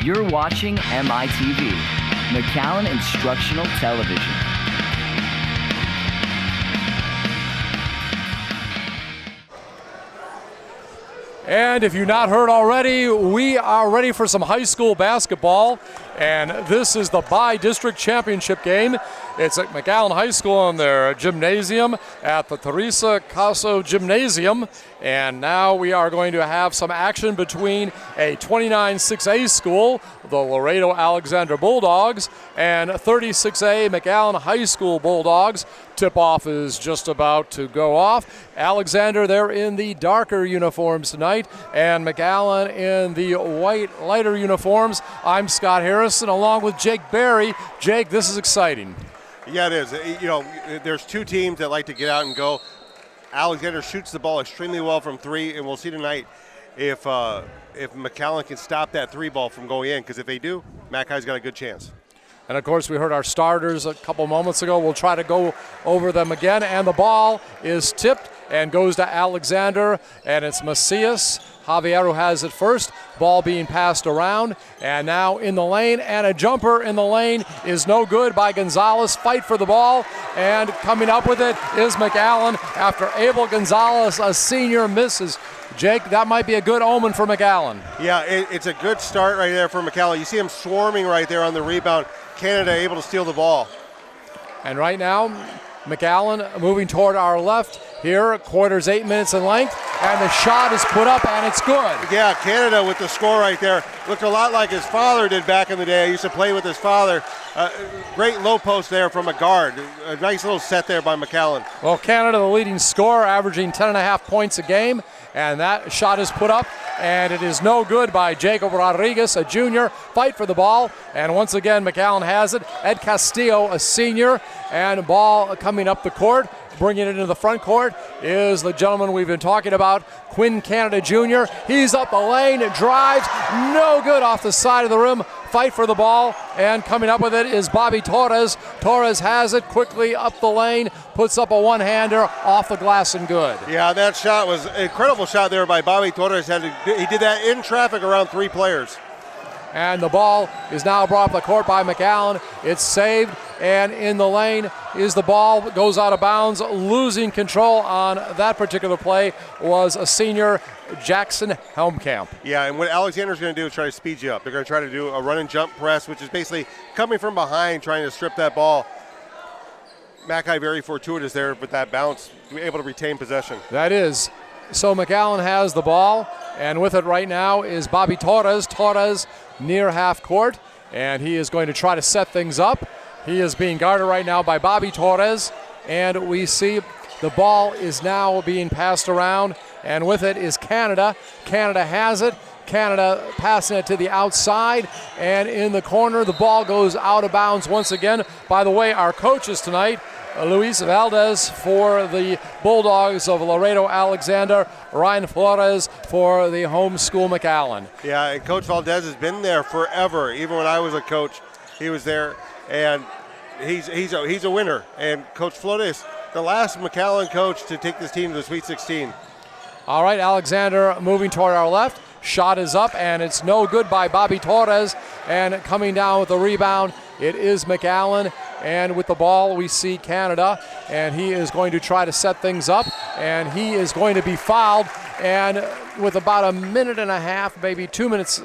You're watching MITV, McAllen Instructional Television. And if you've not heard already, we are ready for some high school basketball. And this is the bi-district championship game. It's at McAllen High School in their gymnasium at the Teresa Caso Gymnasium. And now we are going to have some action between a 29-6A school, the Laredo Alexander Bulldogs, and 36A McAllen High School Bulldogs. Tip-off is just about to go off. Alexander, they're in the darker uniforms tonight, and McAllen in the white, lighter uniforms. I'm Scott Harrison, along with Jake Berry. Jake, this is exciting. Yeah, it is. You know, there's two teams that like to get out and go. Alexander shoots the ball extremely well from three, and we'll see tonight if McAllen can stop that three ball from going in, because if they do, Mac High's got a good chance. And, of course, we heard our starters a couple moments ago. We'll try to go over them again. And the ball is tipped and goes to Alexander, and it's Macias. Javier who has it first. Ball being passed around, and now in the lane, and a jumper in the lane is no good by Gonzalez. Fight for the ball, and coming up with it is McAllen after Abel Gonzalez, a senior, misses. Jake, that might be a good omen for McAllen. Yeah, it's a good start right there for McAllen. You see him swarming right there on the rebound. Canada able to steal the ball. And right now, McAllen moving toward our left here. Quarters 8 minutes in length, and the shot is put up, and it's good. Yeah, Canada with the score right there. Looked a lot like his father did back in the day. I used to play with his father. Great low post there from a guard. A nice little set there by McAllen. Well, Canada, the leading scorer, averaging 10.5 points a game, and that shot is put up, and it is no good by Jacob Rodriguez, a junior. Fight for the ball, and once again, McAllen has it. Ed Castillo, a senior, and ball coming up the court. Bringing it into the front court is the gentleman we've been talking about, Quinn Canada Jr. He's up the lane, drives, no good off the side of the rim. Fight for the ball, and coming up with it is Bobby Torres. Torres has it quickly up the lane, puts up a one-hander off the glass and good. Yeah, that shot was an incredible shot there by Bobby Torres. He did that in traffic around three players. And the ball is now brought up the court by McAllen. It's saved, and in the lane is the ball, goes out of bounds. Losing control on that particular play was a senior, Jackson Helmkamp. Yeah, and what Alexander's going to do is try to speed you up. They're going to try to do a run and jump press, which is basically coming from behind, trying to strip that ball. Mackay very fortuitous there with that bounce, able to retain possession. That is. So McAllen has the ball, and with it right now is Bobby Torres. Torres near half court, and he is going to try to set things up. He is being guarded right now by Bobby Torres, and we see the ball is now being passed around, and with it is Canada. Canada has it. Canada passing it to the outside, and in the corner the ball goes out of bounds once again. By the way, our coaches tonight, Luis Valdez for the Bulldogs of Laredo Alexander, Ryan Flores for the home school McAllen. Yeah, and Coach Valdez has been there forever. Even when I was a coach, he was there, and he's a winner. And Coach Flores, the last McAllen coach to take this team to the Sweet 16. All right, Alexander moving toward our left. Shot is up, and it's no good by Bobby Torres. And coming down with the rebound, it is McAllen. And with the ball, we see Canada, and he is going to try to set things up, and he is going to be fouled. And with about a minute and a half, maybe 2 minutes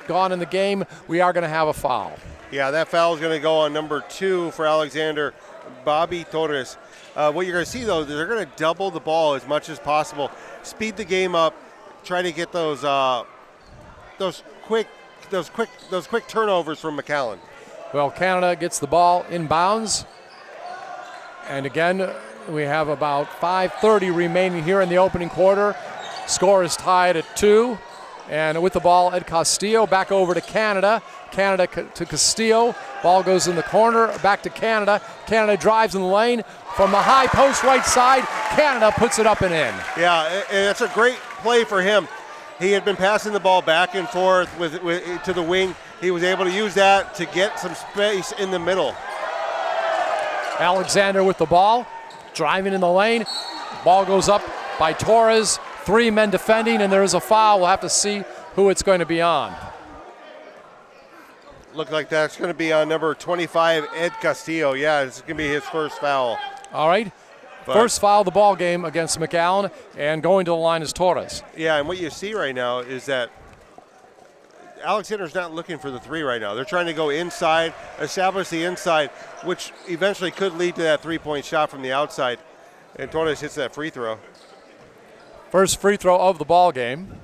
gone in the game, we are going to have a foul. Yeah, that foul is going to go on number 2 for Alexander, Bobby Torres. What you're going to see, though, they're going to double the ball as much as possible, speed the game up, try to get those quick turnovers from McAllen. Well, Canada gets the ball inbounds. And again, we have about 5:30 remaining here in the opening quarter. Score is tied at 2. And with the ball, Ed Castillo back over to Canada. Canada to Castillo. Ball goes in the corner, back to Canada. Canada drives in the lane. From the high post right side, Canada puts it up and in. Yeah, and it's a great play for him. He had been passing the ball back and forth to the wing. He was able to use that to get some space in the middle. Alexander with the ball, driving in the lane. Ball goes up by Torres. 3 men defending, and there is a foul. We'll have to see who it's going to be on. Look like that's going to be on number 25, Ed Castillo. Yeah, this is going to be his first foul. All right. First foul of the ball game against McAllen, and going to the line is Torres. Yeah, and what you see right now is that Alexander's not looking for the three right now. They're trying to go inside, establish the inside, which eventually could lead to that three-point shot from the outside. And Torres hits that free throw. First free throw of the ball game.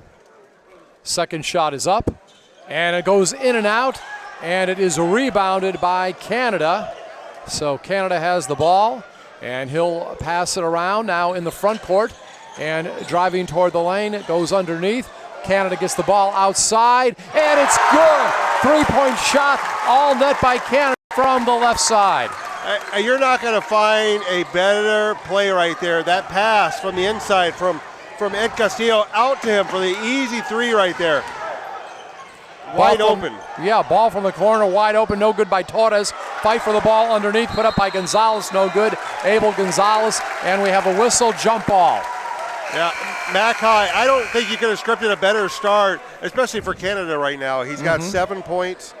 Second shot is up, and it goes in and out, and it is rebounded by Canada. So Canada has the ball, and he'll pass it around now in the front court, and driving toward the lane, it goes underneath. Canada gets the ball outside, and it's good. Three-point shot, all net by Canada from the left side. You're not going to find a better play right there. That pass from the inside from Ed Castillo out to him for the easy three right there. Wide open. Yeah, ball from the corner, wide open, no good by Torres. Fight for the ball underneath, put up by Gonzalez, no good. Abel Gonzalez, and we have a whistle, jump ball. Yeah, Mac High, I don't think you could have scripted a better start, especially for Canada right now. He's got 7 points,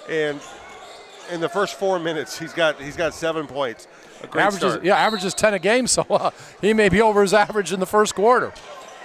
and in the first 4 minutes, he's got 7 points. A great start. Yeah, averages 10 a game, so he may be over his average in the first quarter.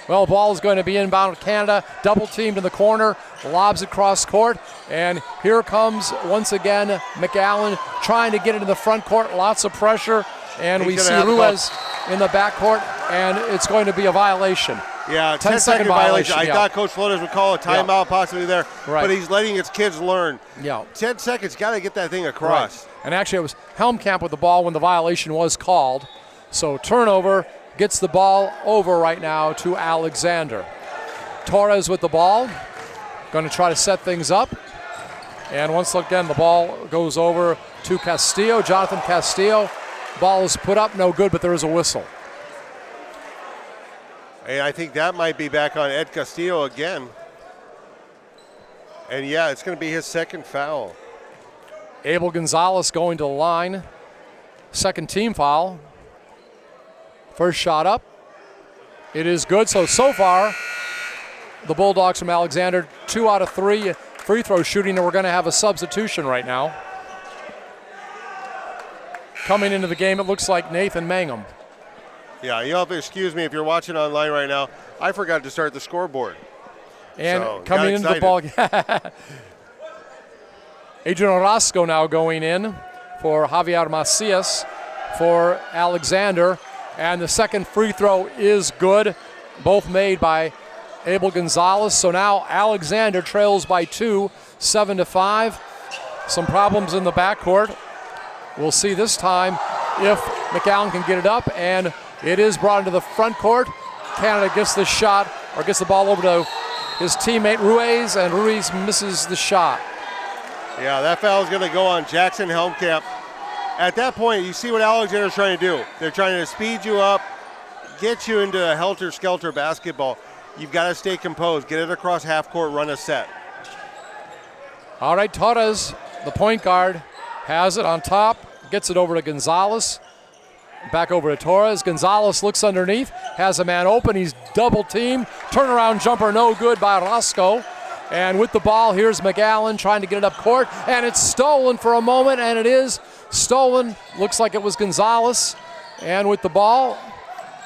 Well, the ball is going to be inbound to Canada, double teamed in the corner, lobs it cross court, and here comes once again McAllen trying to get into the front court, lots of pressure, and we see Ruiz in the backcourt, and it's going to be a violation. Yeah, 10-second violation. I thought Coach Flores would call a timeout possibly there, right. But he's letting his kids learn. Yeah. 10 seconds, got to get that thing across. Right. And actually it was Helmkamp with the ball when the violation was called. So turnover, gets the ball over right now to Alexander. Torres with the ball, going to try to set things up. And once again, the ball goes over to Castillo, Jonathan Castillo. Ball is put up, no good, but there is a whistle. And I think that might be back on Ed Castillo again. And yeah, it's going to be his second foul. Abel Gonzalez going to the line. Second team foul. First shot up. It is good. So far, the Bulldogs from Alexander, 2 out of 3 free throw shooting, and we're going to have a substitution right now. Coming into the game, it looks like Nathan Mangum. Yeah, you'll have to excuse me if you're watching online right now. I forgot to start the scoreboard. And so, coming into the ball, Adrian Orozco now going in for Javier Macias for Alexander. And the second free throw is good, both made by Abel Gonzalez. So now Alexander trails by 2, 7-5. Some problems in the backcourt. We'll see this time if McAllen can get it up, and it is brought into the front court. Canada gets the shot, or gets the ball over to his teammate Ruiz, and Ruiz misses the shot. Yeah, that foul is going to go on Jackson Helmkamp. At that point, you see what Alexander's trying to do. They're trying to speed you up, get you into a helter-skelter basketball. You've got to stay composed, get it across half court, run a set. All right, Torres, the point guard, has it on top, gets it over to Gonzalez. Back over to Torres. Gonzalez looks underneath, has a man open. He's double teamed. Turnaround jumper, no good by Roscoe. And with the ball, here's McAllen trying to get it up court. And it's stolen for a moment, and it is stolen. Looks like it was Gonzalez. And with the ball,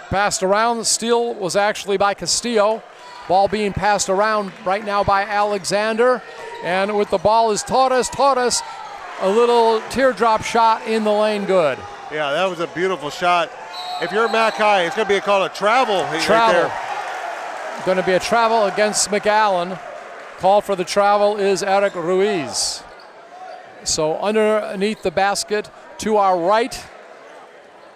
passed around. The steal was actually by Castillo. Ball being passed around right now by Alexander. And with the ball is Torres. Torres, a little teardrop shot in the lane, good. Yeah, that was a beautiful shot. If you're Mac High, it's going to be called a travel. Travel. Right there. Going to be a travel against McAllen. Call for the travel is Eric Ruiz. So underneath the basket to our right,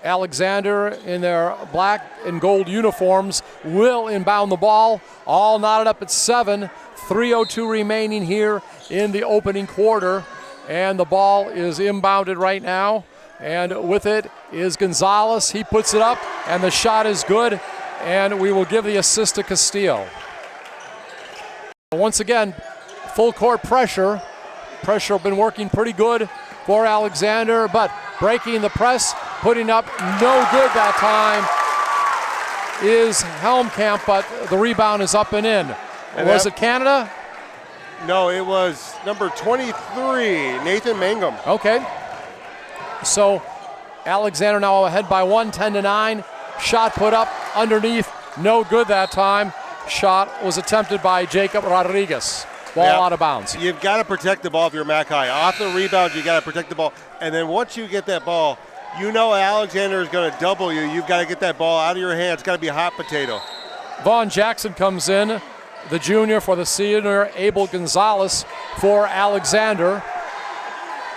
Alexander in their black and gold uniforms will inbound the ball. All knotted up at 7. 3:02 remaining here in the opening quarter. And the ball is inbounded right now. And with it is Gonzalez. He puts it up, and the shot is good. And we will give the assist to Castillo. Once again, full court pressure. Pressure been working pretty good for Alexander, but breaking the press, putting up no good that time is Helmkamp, but the rebound is up and in. And was it Canada? No, it was number 23, Nathan Mangum. Okay. So Alexander now ahead by 1, 10-9. Shot put up underneath, no good that time. Shot was attempted by Jacob Rodriguez. Ball out of bounds. You've got to protect the ball if you're Mac High. Off the rebound, you got to protect the ball. And then once you get that ball, you know Alexander is going to double you. You've got to get that ball out of your hands. It's got to be a hot potato. Vaughn Jackson comes in, the junior for the senior, Abel Gonzalez for Alexander.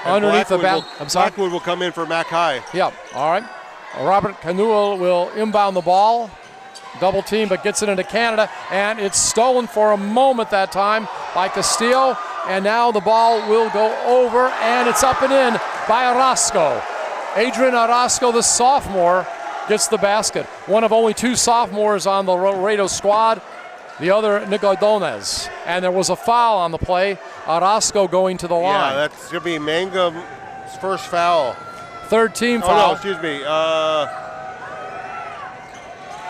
And underneath Blackwood the bat. I'm sorry. Blackwood will come in for Mac High. Yeah, all right. Robert Canuel will inbound the ball. Double team, but gets it into Canada, and it's stolen for a moment that time by Castillo, and now the ball will go over, and it's up and in by Orozco. Adrian Orozco, the sophomore, gets the basket. One of only 2 sophomores on the Laredo squad, the other Nick Ordonez. And there was a foul on the play. Orozco going to the line. Yeah, that's going to be Mangum's first foul. Third team Oh, foul. no, excuse me.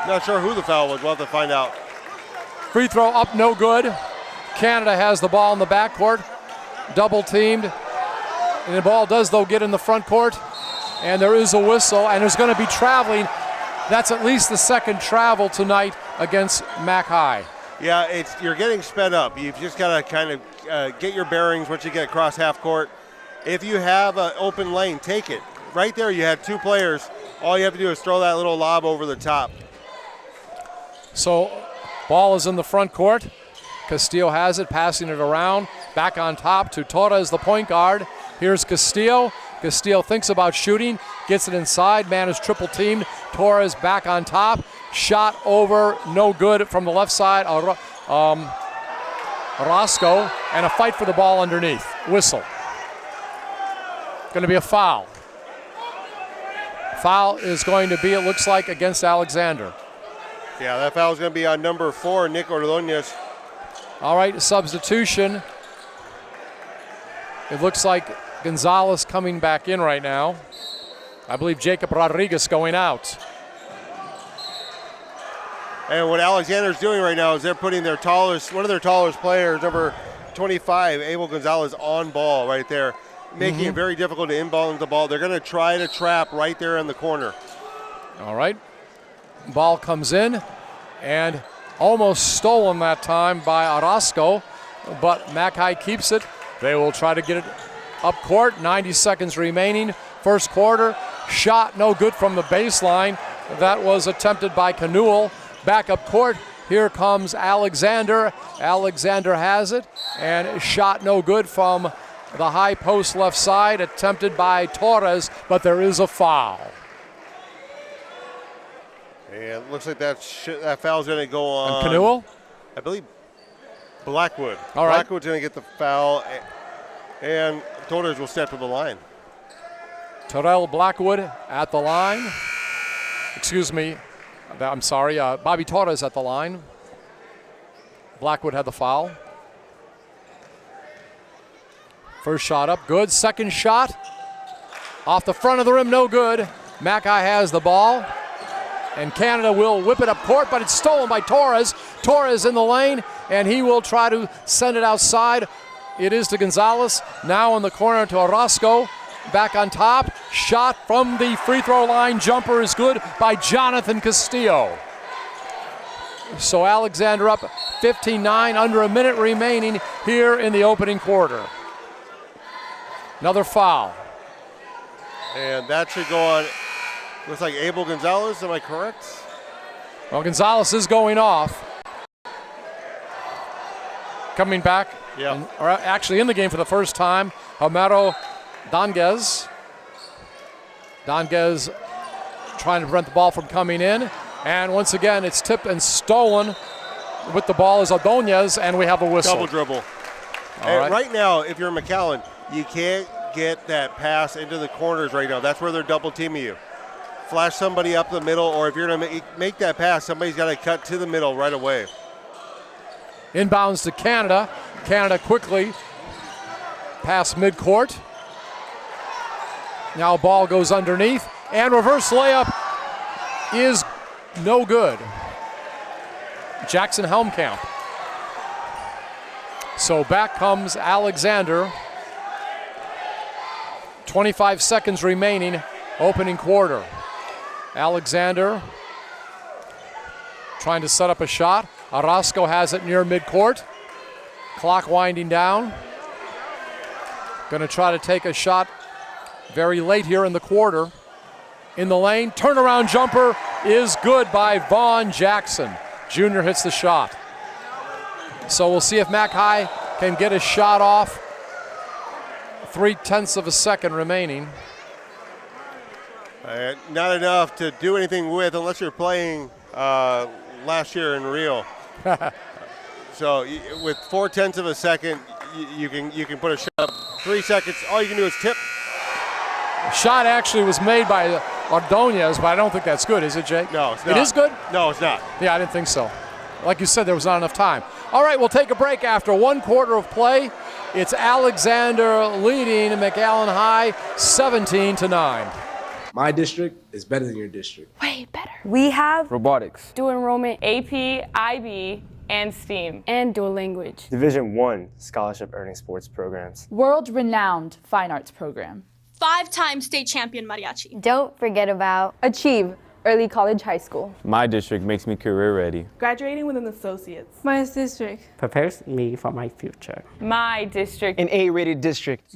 Not sure who the foul was. We'll have to find out. Free throw up, no good. Canada has the ball in the backcourt. Double teamed. And the ball does, though, get in the front court. And there is a whistle, and there's going to be traveling. That's at least the second travel tonight against Mac High. Yeah, you're getting sped up. You've just got to kind of get your bearings once you get across half court. If you have an open lane, take it. Right there, you had 2 players. All you have to do is throw that little lob over the top. So, ball is in the front court. Castillo has it, passing it around. Back on top to Torres, the point guard. Here's Castillo. Castillo thinks about shooting, gets it inside. Man is triple teamed. Torres back on top. Shot over, no good from the left side. Orozco, and a fight for the ball underneath. Whistle. Going to be a foul. Foul is going to be, it looks like, against Alexander. Yeah, that foul is going to be on number 4, Nick Ordonez. All right, substitution. It looks like Gonzalez coming back in right now. I believe Jacob Rodriguez going out. And what Alexander's doing right now is they're putting one of their tallest players, number 25, Abel Gonzalez, on ball right there, making it very difficult to inbound the ball. They're going to try to trap right there in the corner. All right. Ball comes in, and almost stolen that time by Orozco, but Mac High keeps it. They will try to get it up court. 90 seconds remaining. First quarter. Shot no good from the baseline. That was attempted by Canuel. Back up court. Here comes Alexander. Alexander has it, and shot no good from the high post left side. Attempted by Torres, but there is a foul. And it looks like that foul's going to go on. And Canuel? I believe Blackwood. All right. Blackwood's going to get the foul, and Torres will step to the line. Terrell Blackwood at the line. Excuse me. I'm sorry. Bobby Torres at the line. Blackwood had the foul. First shot up, good. Second shot. Off the front of the rim, no good. Mac High has the ball. And Canada will whip it up court, but it's stolen by Torres. Torres in the lane, and he will try to send it outside. It is to Gonzalez. Now in the corner to Orozco. Back on top. Shot from the free throw line. Jumper is good by Jonathan Castillo. So Alexander up 15-9, under a minute remaining here in the opening quarter. Another foul. And that should go on. Looks like Abel Gonzalez, am I correct? Well, Gonzalez is going off. Coming back, or actually in the game for the first time, Homero Donguez. Donguez trying to prevent the ball from coming in. And once again, it's tipped and stolen. With the ball is Ordonez, and we have a whistle. Double dribble. Right now, if you're McAllen, you can't get that pass into the corners right now. That's where they're double teaming you. Flash somebody up the middle, or if you're going to make that pass, somebody's got to cut to the middle right away. Inbounds to Canada. Canada quickly past midcourt. Now ball goes underneath, and reverse layup is no good. Jackson Helmkamp. So back comes Alexander. 25 seconds remaining, opening quarter. Alexander trying to set up a shot. Orozco has it near midcourt. Clock winding down. Going to try to take a shot very late here in the quarter. In the lane, turnaround jumper is good by Vaughn Jackson. Junior hits the shot. So we'll see if Mac High can get a shot off. 0.3 of a second remaining. Not enough to do anything with unless you're playing last year in Rio. So with 0.4 of a second, you can put a shot up. 3 seconds, all you can do is tip. Shot actually was made by Ordonez, but I don't think that's good, is it, Jake? No, it's not. It is good? No, it's not. Yeah, I didn't think so. Like you said, there was not enough time. All right, we'll take a break after 1 quarter of play. It's Alexander leading McAllen High 17-9. My district is better than your district. Way better. We have robotics, dual enrollment, AP, IB, and STEAM. and dual language. Division I scholarship earning sports programs. World-renowned fine arts program. 5-time state champion mariachi. Don't forget about Achieve, early college high school. My district makes me career ready. Graduating with an associate's. my district. Prepares me for my future. My district. An A-rated district.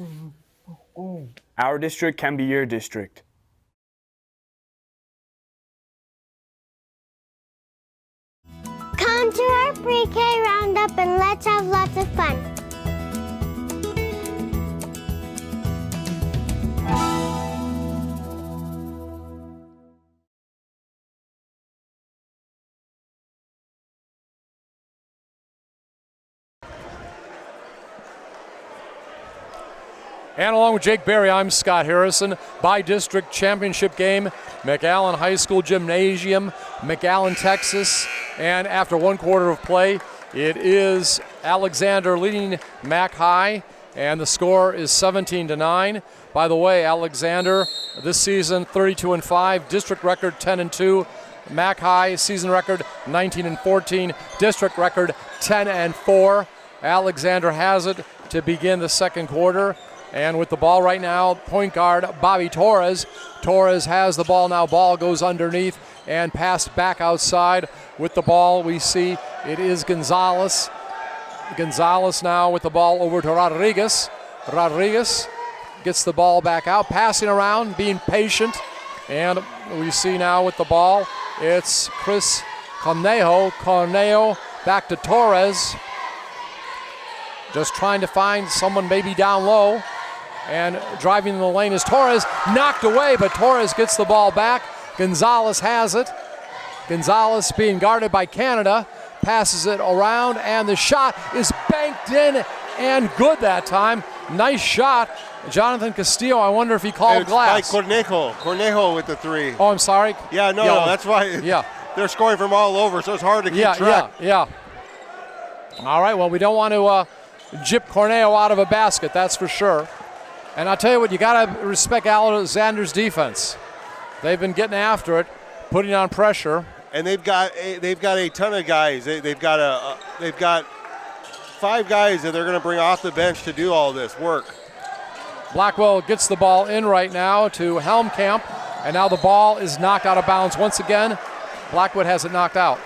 Our district can be your district. Come to our pre-K roundup and let's have lots of fun. And along with Jake Berry, I'm Scott Harrison. By-district championship game, McAllen High School Gymnasium, McAllen, Texas. And after 1 quarter of play, it is Alexander leading Mac High, and the score is 17-9. By the way, Alexander this season 32-5, district record 10-2. Mac High season record 19-14, district record 10-4. Alexander has it to begin the second quarter. And with the ball right now, point guard Bobby Torres. Torres has the ball now. Ball goes underneath and passed back outside. With the ball, we see it is Gonzalez. Gonzalez now with the ball over to Rodriguez. Rodriguez gets the ball back out, passing around, being patient. And we see now with the ball, it's Chris Cornejo. Cornejo back to Torres. Just trying to find someone maybe down low. And driving in the lane is Torres, knocked away, but Torres gets the ball back. Gonzalez has it. Gonzalez being guarded by Canada, passes it around, and the shot is banked in and good that time. Nice shot. Jonathan Castillo, I wonder if he called glass. By Cornejo with the 3. Oh, I'm sorry. Yeah, no, that's why. Yeah. They're scoring from all over, so it's hard to keep track. Yeah. All right, well, we don't want to jip Cornejo out of a basket, that's for sure. And I'll tell you what, you got to respect Alexander's defense. They've been getting after it, putting on pressure. And they've got a ton of guys. They've got 5 guys that they're going to bring off the bench to do all this work. Blackwell gets the ball in right now to Helmkamp, and now the ball is knocked out of bounds once again. Blackwood has it knocked out.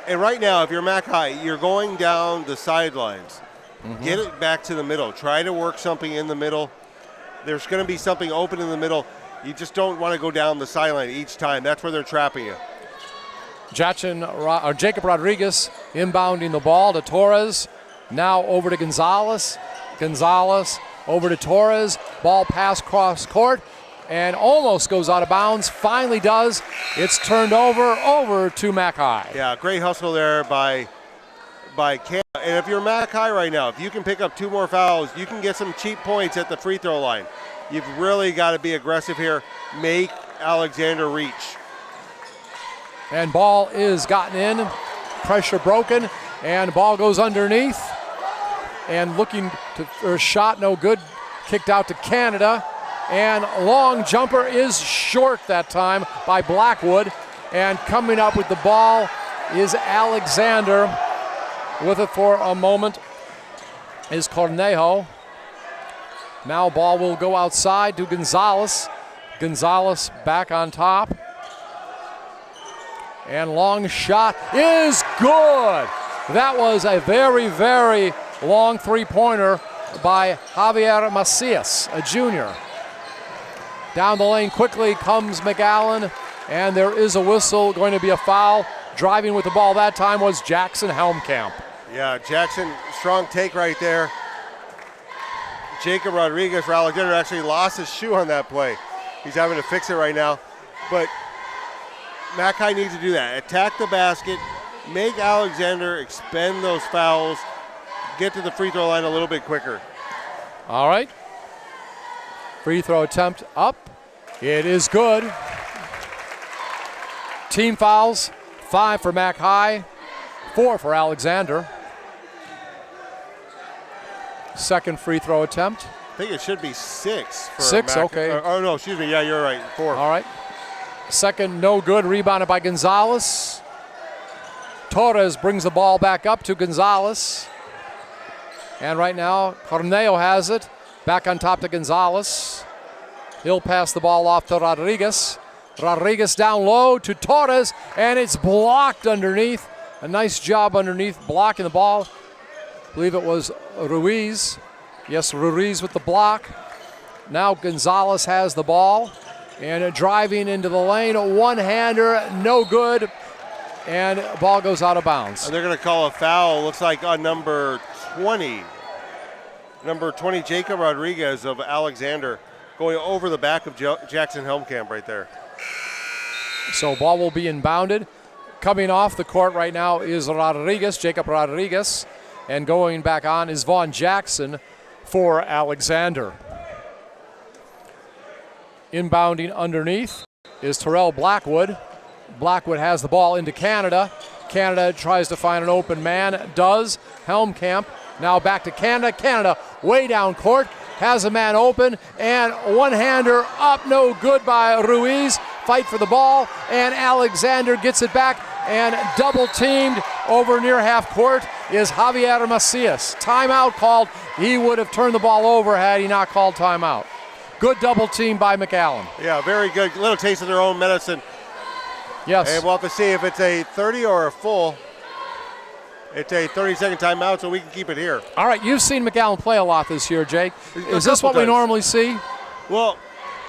And right now, if you're Mac High, you're going down the sidelines. Mm-hmm. Get it back to the middle. Try to work something in the middle. There's going to be something open in the middle. You just don't want to go down the sideline each time. That's where they're trapping you. Jacob Rodriguez inbounding the ball to Torres. Now over to Gonzalez. Gonzalez over to Torres. Ball pass cross court and almost goes out of bounds. Finally does. It's turned over to Mac High. Yeah, great hustle there by Cam. And if you're Mac High right now, if you can pick up 2 more fouls, you can get some cheap points at the free throw line. You've really got to be aggressive here. Make Alexander reach. And ball is gotten in. Pressure broken. And ball goes underneath. And looking for a shot, no good. Kicked out to Canada. And long jumper is short that time by Blackwood. And coming up with the ball is Alexander with it for a moment. is Cornejo. Now ball will go outside to Gonzalez. Gonzalez back on top. And long shot is good. That was a very, very long three-pointer by Javier Macias, a junior. Down the lane quickly comes McAllen, and there is a whistle, going to be a foul. Driving with the ball that time was Jackson Helmkamp. Yeah, Jackson, strong take right there. Jacob Rodriguez for Alexander actually lost his shoe on that play. He's having to fix it right now. But Mac High needs to do that. Attack the basket, make Alexander expend those fouls, get to the free throw line a little bit quicker. All right. Free throw attempt up. It is good. Team fouls, 5 for Mac High, 4 for Alexander. Second free throw attempt. I think it should be 6 for 6, Mac. okay. Oh, no, excuse me. Yeah, you're right. 4. All right. Second, no good. Rebounded by Gonzalez. Torres brings the ball back up to Gonzalez. And right now, Cornejo has it. Back on top to Gonzalez. He'll pass the ball off to Rodriguez. Rodriguez down low to Torres, and it's blocked underneath. A nice job underneath, blocking the ball. I believe it was Ruiz. Yes, Ruiz with the block. Now Gonzalez has the ball, and driving into the lane. A one-hander, no good, and ball goes out of bounds. And they're going to call a foul, looks like on number 20. Number 20, Jacob Rodriguez of Alexander, going over the back of Jackson Helmkamp right there. So ball will be inbounded. Coming off the court right now is Rodriguez, Jacob Rodriguez. And going back on is Vaughn Jackson for Alexander. Inbounding underneath is Terrell Blackwood. Blackwood has the ball into Canada. Canada tries to find an open man, does. Helmkamp now back to Canada. Canada way down court, has a man open, and one-hander up, no good by Ruiz. Fight for the ball, and Alexander gets it back, and double-teamed over near half court is Javier Macias. Timeout called. He would have turned the ball over had he not called timeout. Good double team by McAllen. Yeah, very good. Little taste of their own medicine. Yes. And we'll have to see if it's a 30 or a full. It's a 30-second timeout, so we can keep it here. All right, you've seen McAllen play a lot this year, Jake. Is this what we normally see? Well,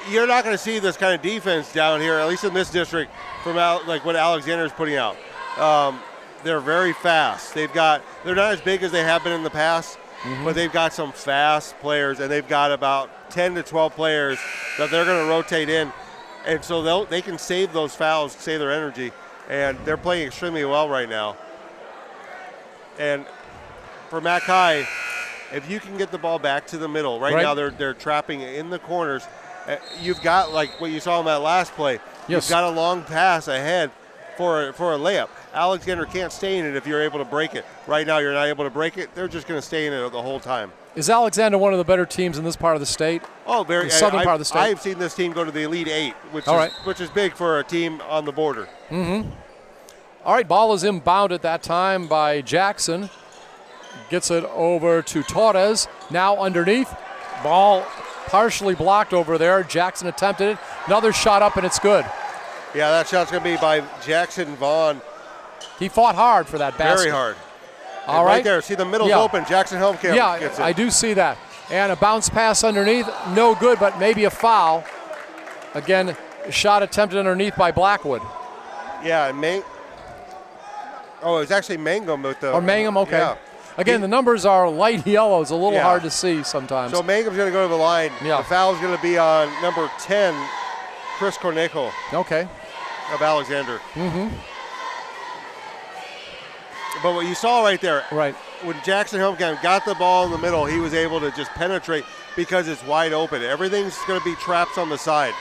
you're not going to see this kind of defense down here, at least in this district, from like what Alexander's putting out. They're very fast. They're not as big as they have been in the past, but they've got some fast players, and they've got about 10 to 12 players that they're going to rotate in. And so they can save those fouls, save their energy, and they're playing extremely well right now. And for Mac High, if you can get the ball back to the middle, right now they're trapping in the corners. You've got, like what you saw in that last play, you've got a long pass ahead for a layup. Alexander can't stay in it if you're able to break it. Right now you're not able to break it. They're just going to stay in it the whole time. Is Alexander one of the better teams in this part of the state? Oh, very. The southern part of the state. I've seen this team go to the Elite Eight, which is big for a team on the border. All right, ball is inbounded that time by Jackson. Gets it over to Torres. Now underneath. Ball partially blocked over there. Jackson attempted it. Another shot up, and it's good. Yeah, that shot's going to be by Jackson Vaughn. He fought hard for that basket. Very hard. All right. Right there, see the middle's open. Jackson Helmkamp gets it. I do see that. And a bounce pass underneath. No good, but maybe a foul. Again, shot attempted underneath by Blackwood. Yeah, it was actually Mangum with the. Or Mangum, okay. Yeah. Again, the numbers are light yellow. It's a little hard to see sometimes. So Mangum's going to go to the line. Yeah. The foul's going to be on number 10, Chris Cornejo. Okay. Of Alexander. But what you saw right there, when Jackson Helmkamp got the ball in the middle, he was able to just penetrate because it's wide open. Everything's going to be traps on the side.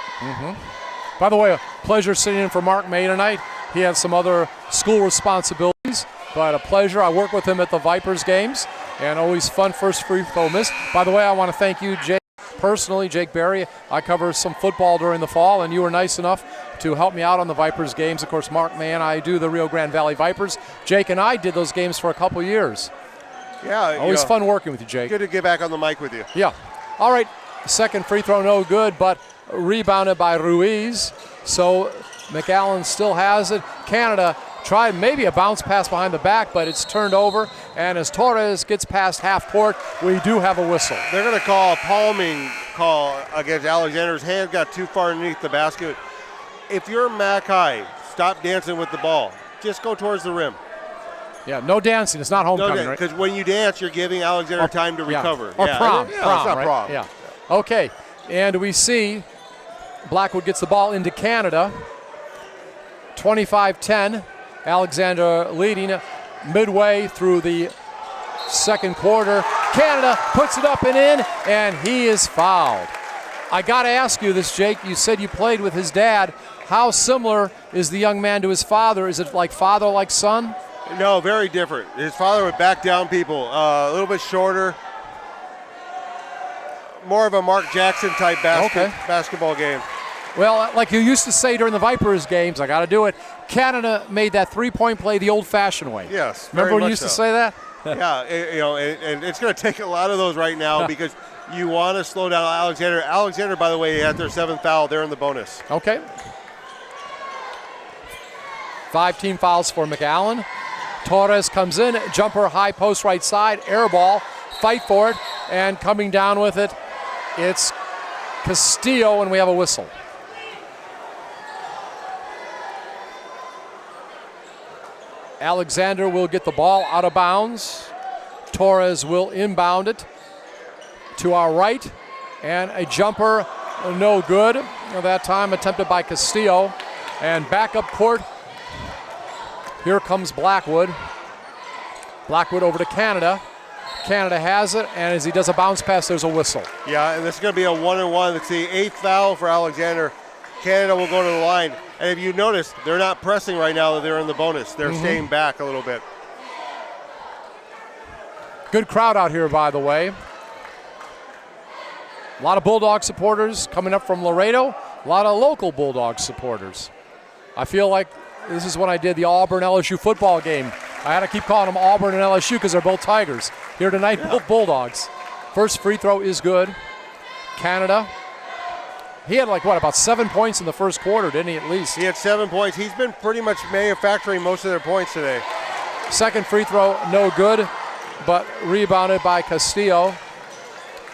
By the way, a pleasure sitting in for Mark May tonight. He has some other school responsibilities, but a pleasure. I work with him at the Vipers games, and always fun first free throw miss. By the way, I want to thank you, Jake, personally, Jake Berry. I cover some football during the fall, and you were nice enough to help me out on the Vipers games. Of course, Mark May and I do the Rio Grande Valley Vipers. Jake and I did those games for a couple years. Yeah. Always fun working with you, Jake. Good to get back on the mic with you. Yeah. All right. Second free throw, no good, but rebounded by Ruiz. So McAllen still has it. Canada tried maybe a bounce pass behind the back, but it's turned over. And as Torres gets past half court, we do have a whistle. They're going to call a palming call against Alexander's hand got too far underneath the basket. If you're Mac High, stop dancing with the ball. Just go towards the rim. Yeah, no dancing. It's not homecoming, right? Because when you dance, you're giving Alexander time to recover. Or prom. Yeah, prom, it's not right? prom. Yeah. Okay, and we see Blackwood gets the ball into Canada. 25-10. Alexander leading midway through the second quarter. Canada puts it up and in, and he is fouled. I got to ask you this, Jake. You said you played with his dad. How similar is the young man to his father? Is it like father, like son? No, very different. His father would back down people, a little bit shorter. More of a Mark Jackson type basketball game. Well, like you used to say during the Vipers games, I got to do it. Canada made that three-point play the old-fashioned way. Yes. Remember when you used to say that? Yeah, and it's going to take a lot of those right now because you want to slow down Alexander. Alexander, by the way, had their 7th foul. They're in the bonus. Okay. 5 team fouls for McAllen. Torres comes in, jumper, high post right side, air ball, fight for it, and coming down with it, it's Castillo, and we have a whistle. Alexander will get the ball out of bounds. Torres will inbound it to our right, and a jumper, no good. That time attempted by Castillo, and back up court. Here comes Blackwood. Blackwood over to Canada. Canada has it, and as he does a bounce pass, there's a whistle. Yeah, and this is going to be a 1-and-1. It's the 8th foul for Alexander. Canada will go to the line. And if you notice, they're not pressing right now that they're in the bonus. They're staying back a little bit. Good crowd out here, by the way. A lot of Bulldog supporters coming up from Laredo. A lot of local Bulldog supporters. I feel like this is when I did the Auburn-LSU football game. I had to keep calling them Auburn and LSU because they're both Tigers. Here tonight, both Bulldogs. First free throw is good. Canada. He had about 7 points in the first quarter, didn't he, at least? He had 7 points. He's been pretty much manufacturing most of their points today. Second free throw, no good, but rebounded by Castillo.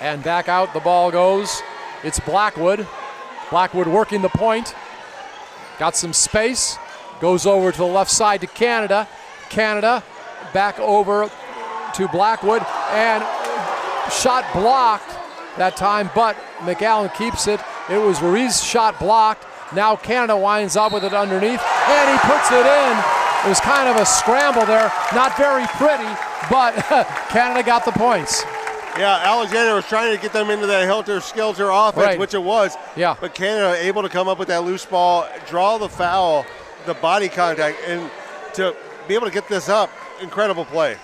And back out the ball goes. It's Blackwood. Blackwood working the point. Got some space. Goes over to the left side to Canada. Canada back over to Blackwood. And shot blocked that time, but McAllen keeps it. It was Ruiz's shot blocked. Now Canada winds up with it underneath, and he puts it in. It was kind of a scramble there. Not very pretty, but Canada got the points. Yeah, Alexander was trying to get them into that helter-skelter offense, which it was. Yeah. But Canada able to come up with that loose ball, draw the foul, the body contact, and to be able to get this up, incredible play.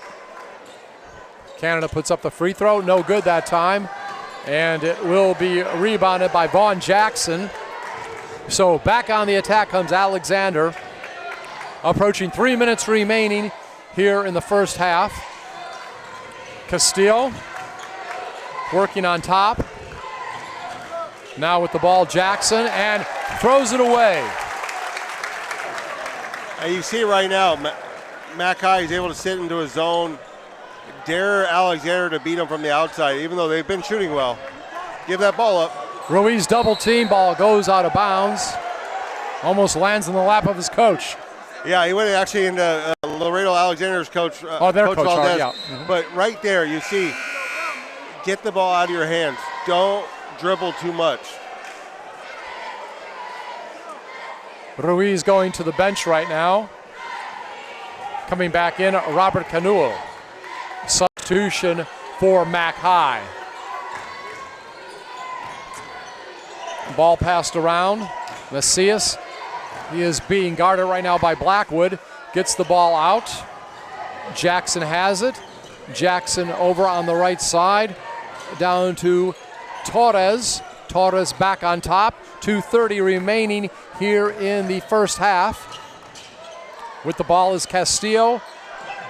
Canada puts up the free throw, no good that time. And it will be rebounded by Vaughn Jackson. So back on the attack comes Alexander. Approaching 3 minutes remaining here in the first half. Castillo working on top. Now with the ball, Jackson, and throws it away. And you see right now, Mac High is able to sit into his zone, dare Alexander to beat him from the outside, even though they've been shooting well. Give that ball up. Ruiz double team, ball goes out of bounds. Almost lands in the lap of his coach. Yeah, he went actually into Laredo Alexander's coach. Their Coach coach, Valdez. yeah. But right there, you see, get the ball out of your hands. Don't dribble too much. Ruiz going to the bench right now. Coming back in, Robert Canuel. Substitution for Mac High. Ball passed around. Macias, he is being guarded right now by Blackwood. Gets the ball out. Jackson has it. Jackson over on the right side. Down to Torres. Torres back on top. 2:30 remaining here in the first half. With the ball is Castillo.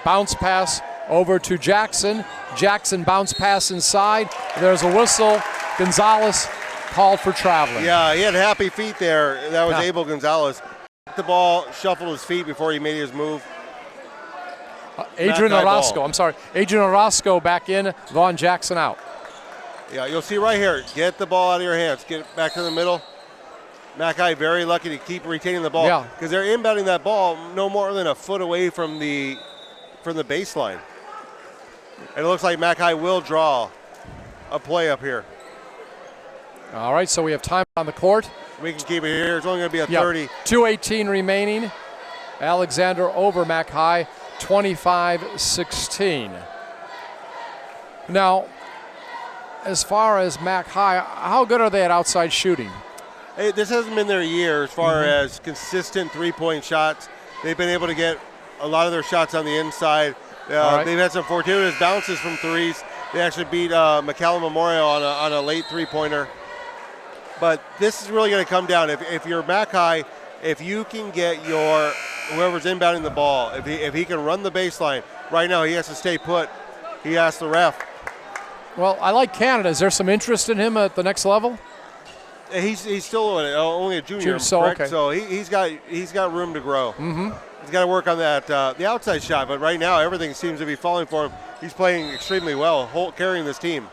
Bounce pass over to Jackson. Jackson bounce pass inside. There's a whistle. Gonzalez called for traveling. Yeah, he had happy feet there. That was Yeah. Abel Gonzalez. The ball, shuffled his feet before he made his move. Adrian Mackay Orozco, ball. I'm sorry. Adrian Orozco back in, Vaughn Jackson out. Yeah, you'll see right here. Get the ball out of your hands. Get it back to the middle. Mackay very lucky to keep retaining the ball. Yeah. Because they're inbounding that ball no more than a foot away from the baseline. And it looks like Mackay will draw a play up here. All right, so we have time on the court. We can keep it here. It's only going to be a Yeah, 30. 2:18 remaining. Alexander over Mackay, 25-16. Now, as far as Mackay, how good are they at outside shooting? Hey, this hasn't been their year as far as consistent three-point shots. They've been able to get a lot of their shots on the inside. Right. They've had some fortuitous bounces from threes. They actually beat McAllen Memorial on a late three-pointer. But this is really going to come down. If you're Mackay, if you can get whoever's inbounding the ball, if he can run the baseline, right now he has to stay put. He asked the ref. Well, I like Canada. Is there some interest in him at the next level? He's still only a junior, So, correct? okay. So he's got room to grow. Mm-hmm. He's got to work on that the outside shot, but right now everything seems to be falling for him. He's playing extremely well, carrying this team.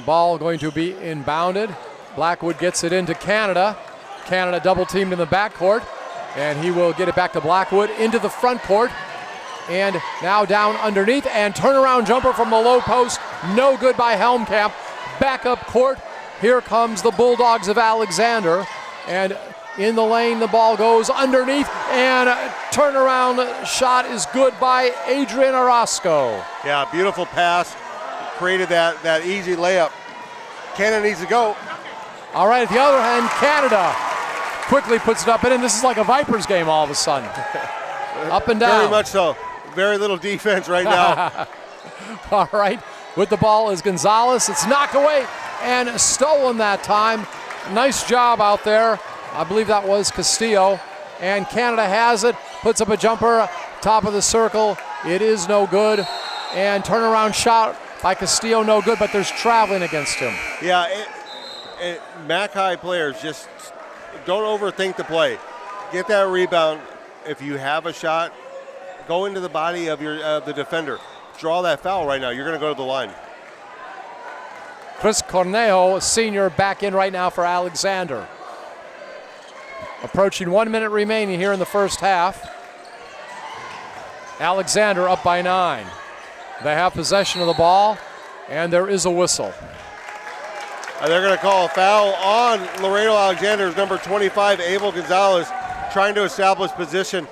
Ball going to be inbounded. Blackwood gets it into Canada. Canada double teamed in the backcourt, and he will get it back to Blackwood into the front court. And now down underneath, and turnaround jumper from the low post. No good by Helmkamp. Back up court. Here comes the Bulldogs of Alexander. And in the lane, the ball goes underneath, and a turnaround shot is good by Adrian Orozco. Yeah, beautiful pass. Created that easy layup. Canada needs to go. All right, at the other hand, Canada quickly puts it up in, and this is like a Vipers game all of a sudden. Up and down. Very much so. Very little defense right now. All right, with the ball is Gonzalez. It's knocked away and stolen that time. Nice job out there. I believe that was Castillo. And Canada has it, puts up a jumper, top of the circle. It is no good. And turnaround shot by Castillo, no good, but there's traveling against him. Yeah, Mackay players just don't overthink the play. Get that rebound. If you have a shot, go into the body of the defender. Draw that foul right now. You're going to go to the line. Chris Cornejo, senior, back in right now for Alexander. Approaching 1 minute remaining here in the first half. Alexander up by 9. They have possession of the ball, and there is a whistle. They're going to call a foul on Laredo Alexander's number 25, Abel Gonzalez, trying to establish position.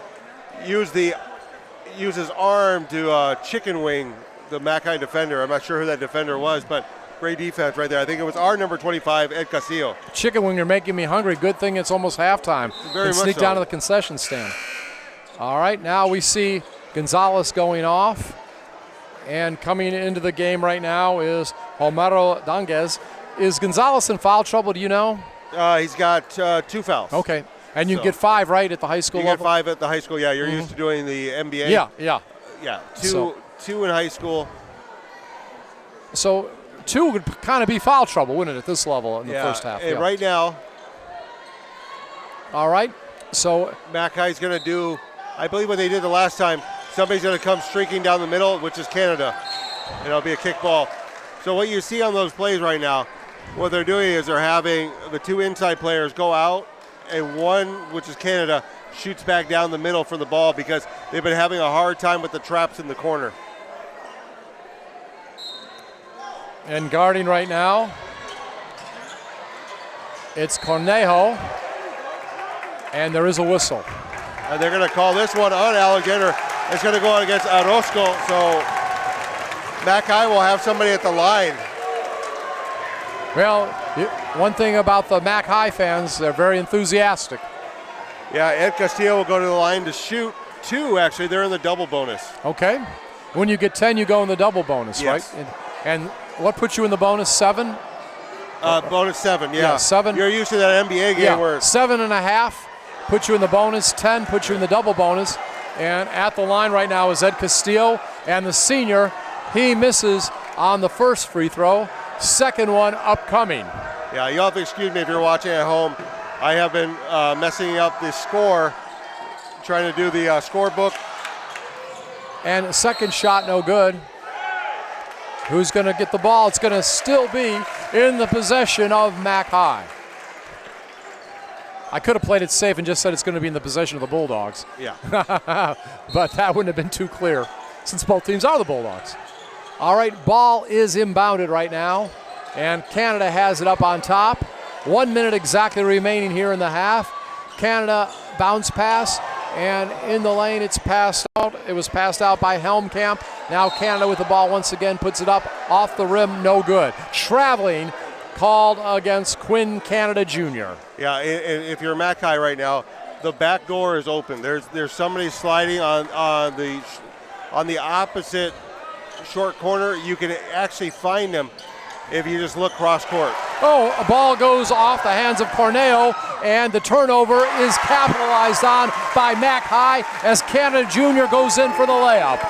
Use his arm to chicken wing the Mackay defender. I'm not sure who that defender was, but great defense right there. I think it was our number 25, Ed Castillo. Chicken wing, you're making me hungry. Good thing it's almost halftime. Very much sneak so. down to the concession stand. All right, now we see Gonzalez going off. And coming into the game right now is Homero Danguez. Is Gonzalez in foul trouble, do you know? He's got 2 fouls. Okay. And you get 5, right, at the high school you level? get 5 at the high school, yeah. You're used to doing the NBA. Yeah. Yeah, two in high school. So 2 would kind of be foul trouble, wouldn't it, at this level in the first half? And right now, all right. So Mackay's going to do, I believe what they did the last time, somebody's going to come streaking down the middle, which is Canada. And it'll be a kick ball. So what you see on those plays right now, what they're doing is they're having the 2 inside players go out, and one, which is Canada, shoots back down the middle for the ball because they've been having a hard time with the traps in the corner. And guarding right now, it's Cornejo, and there is a whistle. And they're going to call this one on Alexander. It's going to go against Orozco, so Mackay will have somebody at the line. Well, one thing about the Mackay fans, they're very enthusiastic. Yeah, Ed Castillo will go to the line to shoot 2, actually. They're in the double bonus. Okay. When you get 10, you go in the double bonus, Yes. right? And what puts you in the bonus, 7? Bonus 7, yeah. 7. You're used to that NBA game where 7.5 puts you in the bonus, 10 puts you in the double bonus, And at the line right now is Ed Castillo, and the senior, he misses on the first free throw. Second one upcoming. Yeah, you'll have to excuse me if you're watching at home. I have been messing up the score, trying to do the scorebook. And a second shot, no good. Who's going to get the ball? It's going to still be in the possession of Mac High. I could have played it safe and just said it's going to be in the possession of the Bulldogs. Yeah. But that wouldn't have been too clear since both teams are the Bulldogs. All right, ball is inbounded right now, and Canada has it up on top. 1 minute exactly remaining here in the half. Canada bounce pass, and in the lane it's passed out. It was passed out by Helmkamp. Now Canada with the ball once again puts it up off the rim, no good. Traveling called against Quinn Canada Jr. Yeah, and if you're Mac High right now, the back door is open. There's somebody sliding on the opposite short corner. You can actually find them if you just look cross court. Oh, a ball goes off the hands of Corneo, and the turnover is capitalized on by Mac High as Canada Jr. goes in for the layup.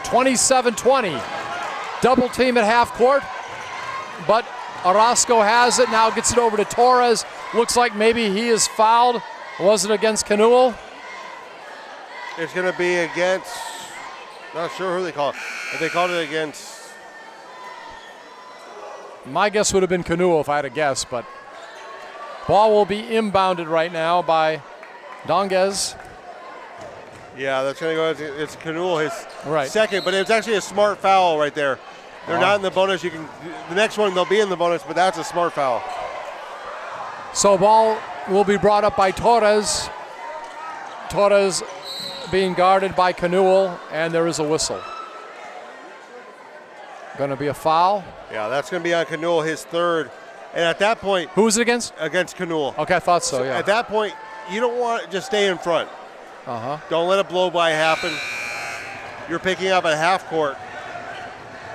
27-20. Double team at half court, but Orozco has it, now gets it over to Torres. Looks like maybe he is fouled. Was it against Canuel? It's going to be against, not sure who they call it. If they called it against. My guess would have been Canuel if I had a guess, but ball will be inbounded right now by Donguez. Yeah, that's going to go, it's Canuel, his Right. second, but it's actually a smart foul right there. They're not in the bonus. The next one they'll be in the bonus, but that's a smart foul. So ball will be brought up by Torres. Torres being guarded by Canuel, and there is a whistle. Going to be a foul. Yeah, that's going to be on Canuel, his third. And at that point, who was it against? Against Canuel. Okay, I thought so. Yeah. At that point, you don't want to just stay in front. Uh-huh. Don't let a blow by happen. You're picking up at half court.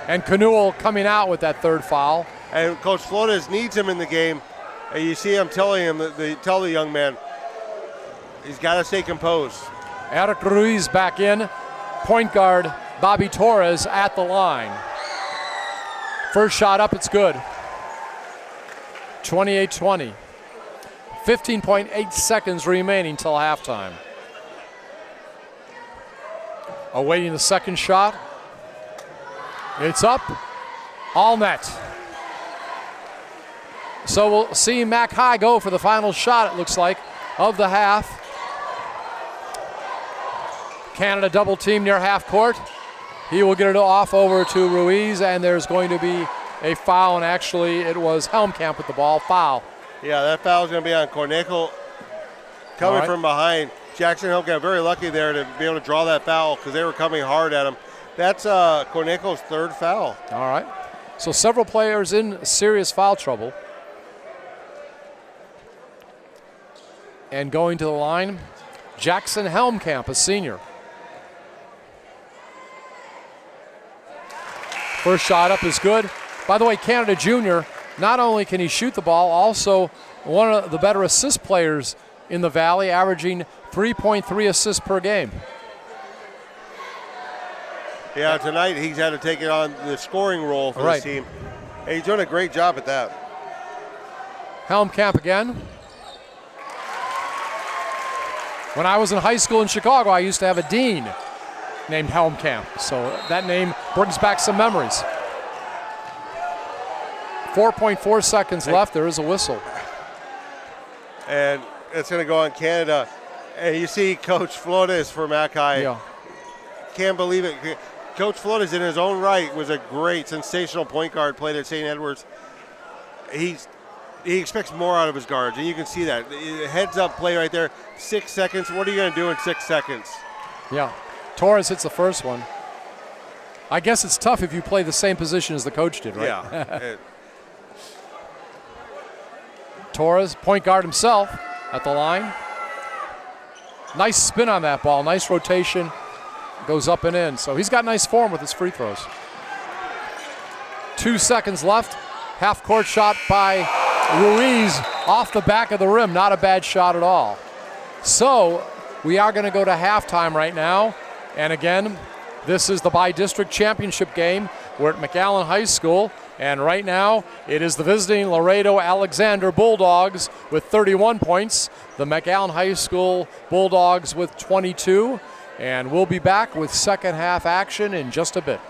And Canuel coming out with that third foul. And Coach Flores needs him in the game. And you see him telling him, tell the young man, he's got to stay composed. Eric Ruiz back in. Point guard Bobby Torres at the line. First shot up, it's good. 28-20. 15.8 seconds remaining till halftime. Awaiting the second shot. It's up. All net. So we'll see Mac High go for the final shot, it looks like, of the half. Canada double team near half court. He will get it off over to Ruiz, and there's going to be a foul, and actually it was Helmkamp with the ball. Foul. Yeah, that foul is going to be on Cornejo coming from behind. Jackson Helmkamp very lucky there to be able to draw that foul because they were coming hard at him. That's Cornejo's third foul. All right. So several players in serious foul trouble. And going to the line, Jackson Helmkamp, a senior. First shot up is good. By the way, Canada Jr., not only can he shoot the ball, also one of the better assist players in the Valley, averaging 3.3 assists per game. Yeah, tonight he's had to take it on the scoring role for his team. And he's doing a great job at that. Helmkamp again. When I was in high school in Chicago, I used to have a dean named Helmkamp, so that name brings back some memories. 4.4 seconds left. There is a whistle. And it's going to go on Canada. And you see Coach Flores for Mac High. Yeah. Can't believe it. Coach Flores, in his own right, was a great, sensational point guard, played at St. Edwards. He expects more out of his guards, and you can see that. Heads-up play right there, 6 seconds. What are you going to do in 6 seconds? Yeah. Torres hits the first one. I guess it's tough if you play the same position as the coach did, right? Yeah. Torres, point guard himself, at the line. Nice spin on that ball. Nice rotation. Goes up and in. So he's got nice form with his free throws. 2 seconds left. Half-court shot by Ruiz off the back of the rim. Not a bad shot at all. So we are going to go to halftime right now. And again, this is the by-district championship game. We're at McAllen High School. And right now, it is the visiting Laredo Alexander Bulldogs with 31 points. The McAllen High School Bulldogs with 22. And we'll be back with second half action in just a bit.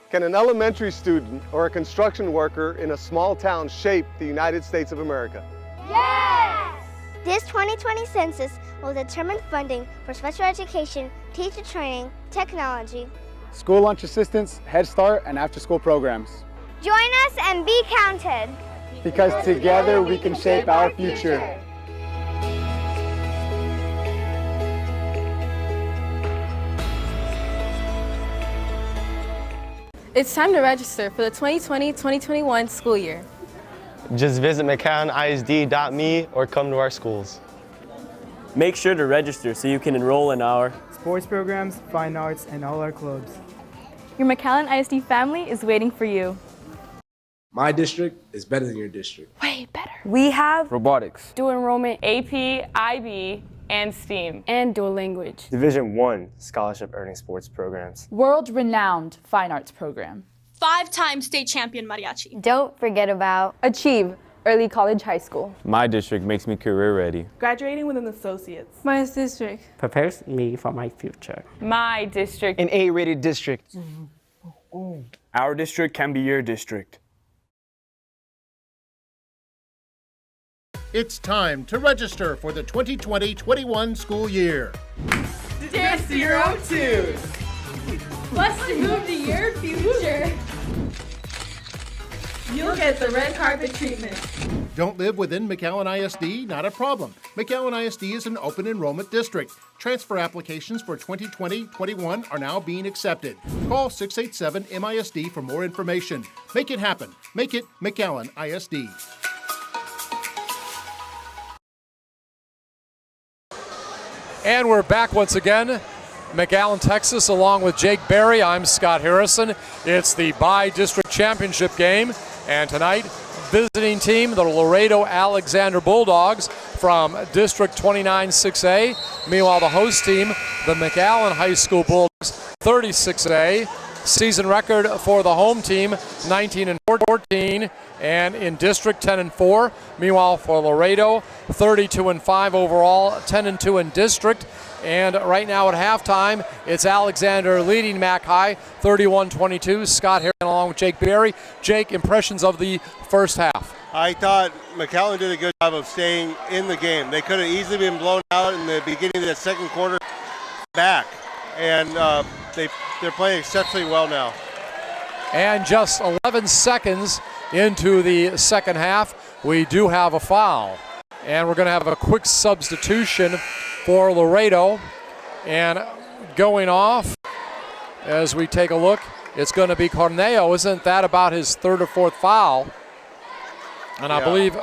Can an elementary student or a construction worker in a small town shape the United States of America? Yes! This 2020 census will determine funding for special education, teacher training, technology, school lunch assistance, Head Start, and after-school programs. Join us and be counted. Because together we can shape our future. It's time to register for the 2020-2021 school year. Just visit McAllenisd.me or come to our schools. Make sure to register so you can enroll in our sports programs, fine arts, and all our clubs. Your McAllen ISD family is waiting for you. My district is better than your district. Way better. We have robotics, dual enrollment, AP, IB, and STEAM. and dual language. Division I scholarship earning sports programs. World-renowned fine arts program. 5-time state champion mariachi. Don't forget about Achieve Early College High School. My district makes me career ready. Graduating with an associate's. my district. Prepares me for my future. My district. An A-rated district. Our district can be your district. It's time to register for the 2020-21 school year. Dance to your own tune. What's to move to your future? You'll get the red carpet treatment. Don't live within McAllen ISD? Not a problem. McAllen ISD is an open enrollment district. Transfer applications for 2020-21 are now being accepted. Call 687-MISD for more information. Make it happen. Make it McAllen ISD. And we're back once again. McAllen, Texas, along with Jake Berry. I'm Scott Harrison. It's the by-district championship game. And tonight, visiting team, the Laredo Alexander Bulldogs from District 29-6A. Meanwhile, the host team, the McAllen High School Bulldogs, 36A. Season record for the home team, 19-14, and in district, 10-4. Meanwhile, for Laredo, 32-5 overall, 10-2 in district. And right now at halftime, it's Alexander leading Mac High, 31-22. Scott Harrison along with Jake Berry. Jake, impressions of the first half? I thought McAllen did a good job of staying in the game. They could have easily been blown out in the beginning of the second quarter back. And they're playing exceptionally well now. And just 11 seconds into the second half, we do have a foul. And we're going to have a quick substitution for Laredo. And going off, as we take a look, it's going to be Corneo. Isn't that about his third or fourth foul? And I believe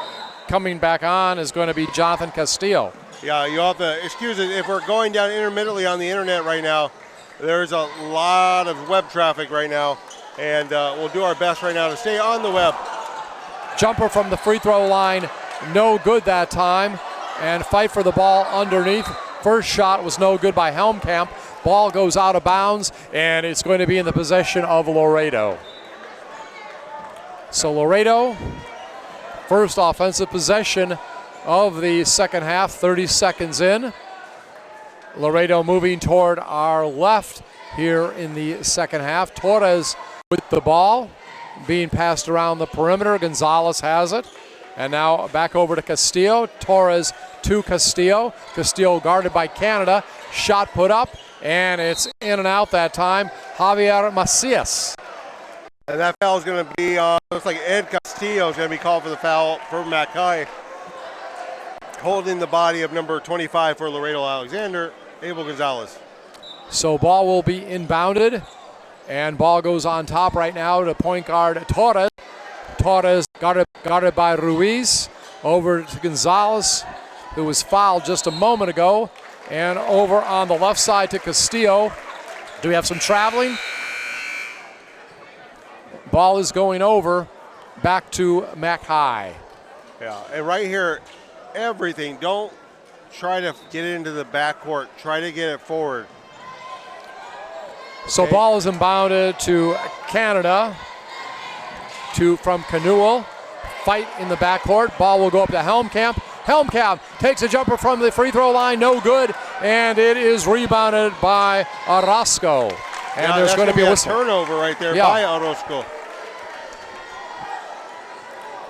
coming back on is going to be Jonathan Castillo. Yeah, you have to excuse it. If we're going down intermittently on the internet right now, there's a lot of web traffic right now, and we'll do our best right now to stay on the web. Jumper from the free throw line, no good that time, and fight for the ball underneath. First shot was no good by Helmkamp. Ball goes out of bounds, and it's going to be in the possession of Laredo. So Laredo, first offensive possession of the second half, 30 seconds in. Laredo moving toward our left here in the second half. Torres with the ball, being passed around the perimeter. Gonzalez has it. And now back over to Castillo. Torres to Castillo. Castillo guarded by Canada. Shot put up, and it's in and out that time. Javier Macias. And that foul is going to be, looks like Ed Castillo is going to be called for the foul for Mac High. Holding the body of number 25 for Laredo Alexander, Abel Gonzalez. So ball will be inbounded, and ball goes on top right now to point guard Torres. Torres guarded by Ruiz. Over to Gonzalez, who was fouled just a moment ago. And over on the left side to Castillo. Do we have some traveling? Ball is going over back to Mac High. Yeah, and right here, everything. Don't try to get it into the backcourt. Try to get it forward. So ball is inbounded to Canada, from Canuel. Fight in the backcourt. Ball will go up to Helmkamp. Helmkamp takes a jumper from the free throw line, no good, and it is rebounded by Orozco. And there's going to be a whistle. Turnover right there by Orozco.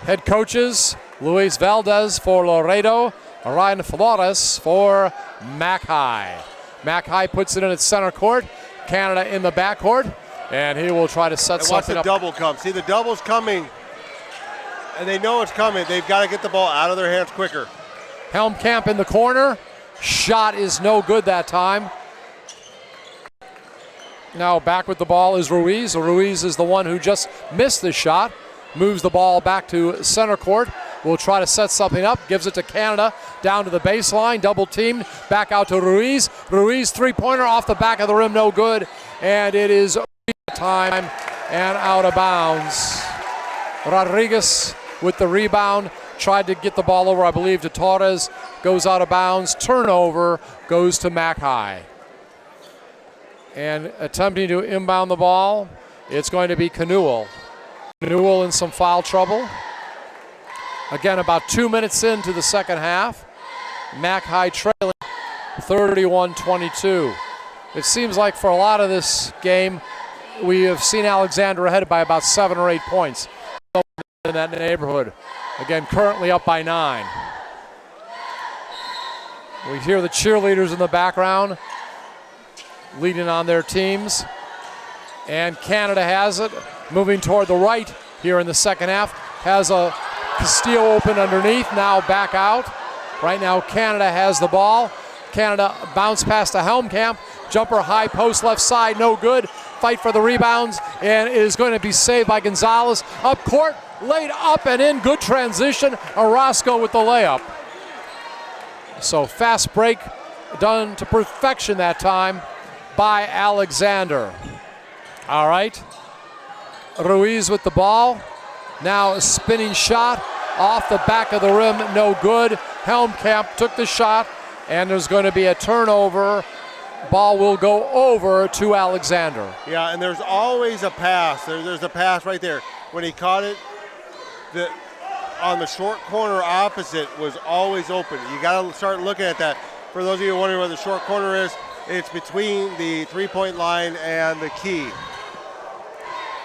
Head coaches, Luis Valdez for Laredo, Ryan Flores for Mac High. Mac High puts it in its center court. Canada in the backcourt, and he will try to set something up. Watch the double come. See, the double's coming, and they know it's coming. They've got to get the ball out of their hands quicker. Helmkamp in the corner. Shot is no good that time. Now back with the ball is Ruiz. Ruiz is the one who just missed the shot. Moves the ball back to center court. Will try to set something up. Gives it to Canada. Down to the baseline. Double teamed. Back out to Ruiz. Ruiz three-pointer off the back of the rim. No good. And it is time and out of bounds. Rodriguez with the rebound. Tried to get the ball over, I believe, to Torres. Goes out of bounds. Turnover goes to Mac High. And attempting to inbound the ball, it's going to be Canuel. Canuel in some foul trouble. Again, about 2 minutes into the second half. Mac High trailing 31-22. It seems like for a lot of this game, we have seen Alexander ahead by about 7 or 8 points in that neighborhood. Again, currently up by 9. We hear the cheerleaders in the background leading on their teams. And Canada has it, moving toward the right here in the second half. Has a Castillo open underneath, now back out. Right now Canada has the ball. Canada bounce pass to Helmkamp. Jumper high post left side, no good. Fight for the rebounds, and it is going to be saved by Gonzalez. Up court, laid up and in, good transition. Orozco with the layup. So fast break done to perfection that time by Alexander. All right, Ruiz with the ball. Now a spinning shot off the back of the rim, no good. Helmkamp took the shot, and there's going to be a turnover. Ball will go over to Alexander. Yeah, and there's always a pass. There's a pass right there. When he caught it, on the short corner opposite was always open. You got to start looking at that. For those of you wondering where the short corner is, it's between the three-point line and the key.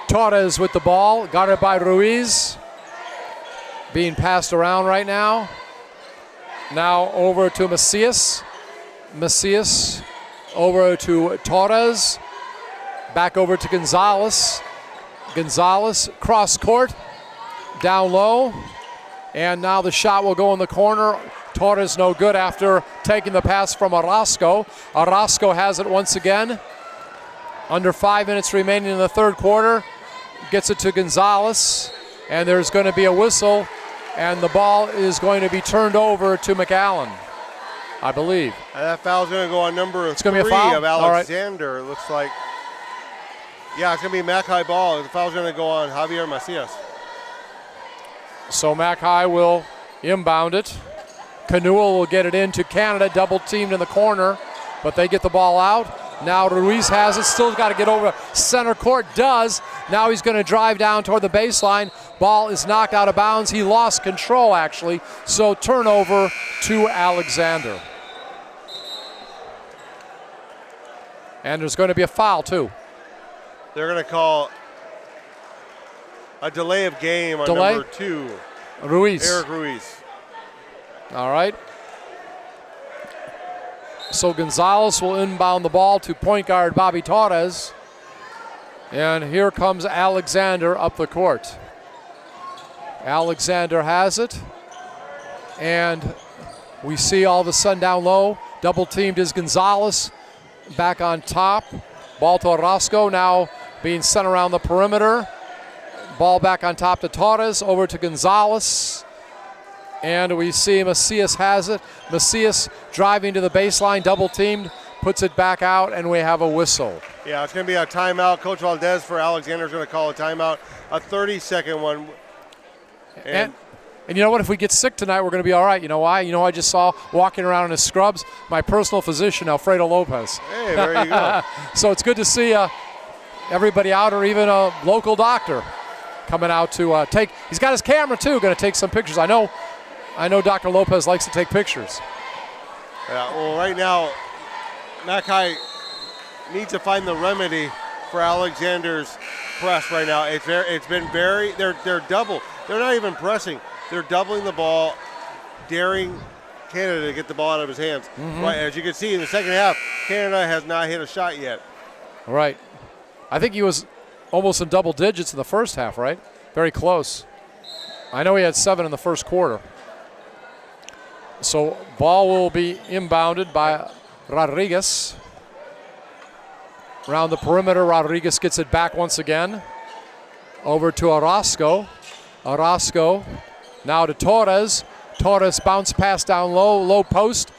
Torres with the ball, guarded by Ruiz. Being passed around right now. Now over to Macias. Macias over to Torres. Back over to Gonzalez. Gonzalez cross court. Down low. And now the shot will go in the corner. Torres no good after taking the pass from Orozco. Orozco has it once again. Under 5 minutes remaining in the third quarter. Gets it to Gonzalez. And there's going to be a whistle. And the ball is going to be turned over to McAllen, I believe. And that foul's going to go on number 3 of Alexander. It looks like. Yeah, it's going to be Mac High ball. The foul's going to go on Javier Macias. So Mac High will inbound it. Canuel will get it into Canada, double teamed in the corner, but they get the ball out. Now Ruiz has it, still got to get over center court, does. Now he's going to drive down toward the baseline. Ball is knocked out of bounds. He lost control, actually, so turnover to Alexander. And there's going to be a foul, too. They're going to call a delay of game on number 2. Ruiz. Eric Ruiz. All right. So Gonzalez will inbound the ball to point guard Bobby Torres. And here comes Alexander up the court. Alexander has it. And we see all of a sudden down low, double teamed is Gonzalez. Back on top. Ball to Orozco, now being sent around the perimeter. Ball back on top to Torres, over to Gonzalez. And we see Macias has it. Macias driving to the baseline, double teamed, puts it back out, and we have a whistle. Yeah, it's going to be a timeout. Coach Valdez for Alexander is going to call a timeout, a 30-second one. And And you know what? If we get sick tonight, we're going to be all right. You know why? You know, I just saw walking around in his scrubs my personal physician, Alfredo Lopez. Hey, there you go. So it's good to see everybody out, or even a local doctor coming out to take. He's got his camera too, going to take some pictures. I know Dr. Lopez likes to take pictures. Yeah, well, right now, Mac High needs to find the remedy for Alexander's press right now. It's been very. They're double. They're not even pressing. They're doubling the ball, daring Canada to get the ball out of his hands. Right, as you can see in the second half, Canada has not hit a shot yet. Right. I think he was almost in double digits in the first half, right? Very close. I know he had 7 in the first quarter. So ball will be inbounded by Rodriguez. Around the perimeter, Rodriguez gets it back once again. Over to Orozco. Orozco now to Torres. Torres bounce pass down low post.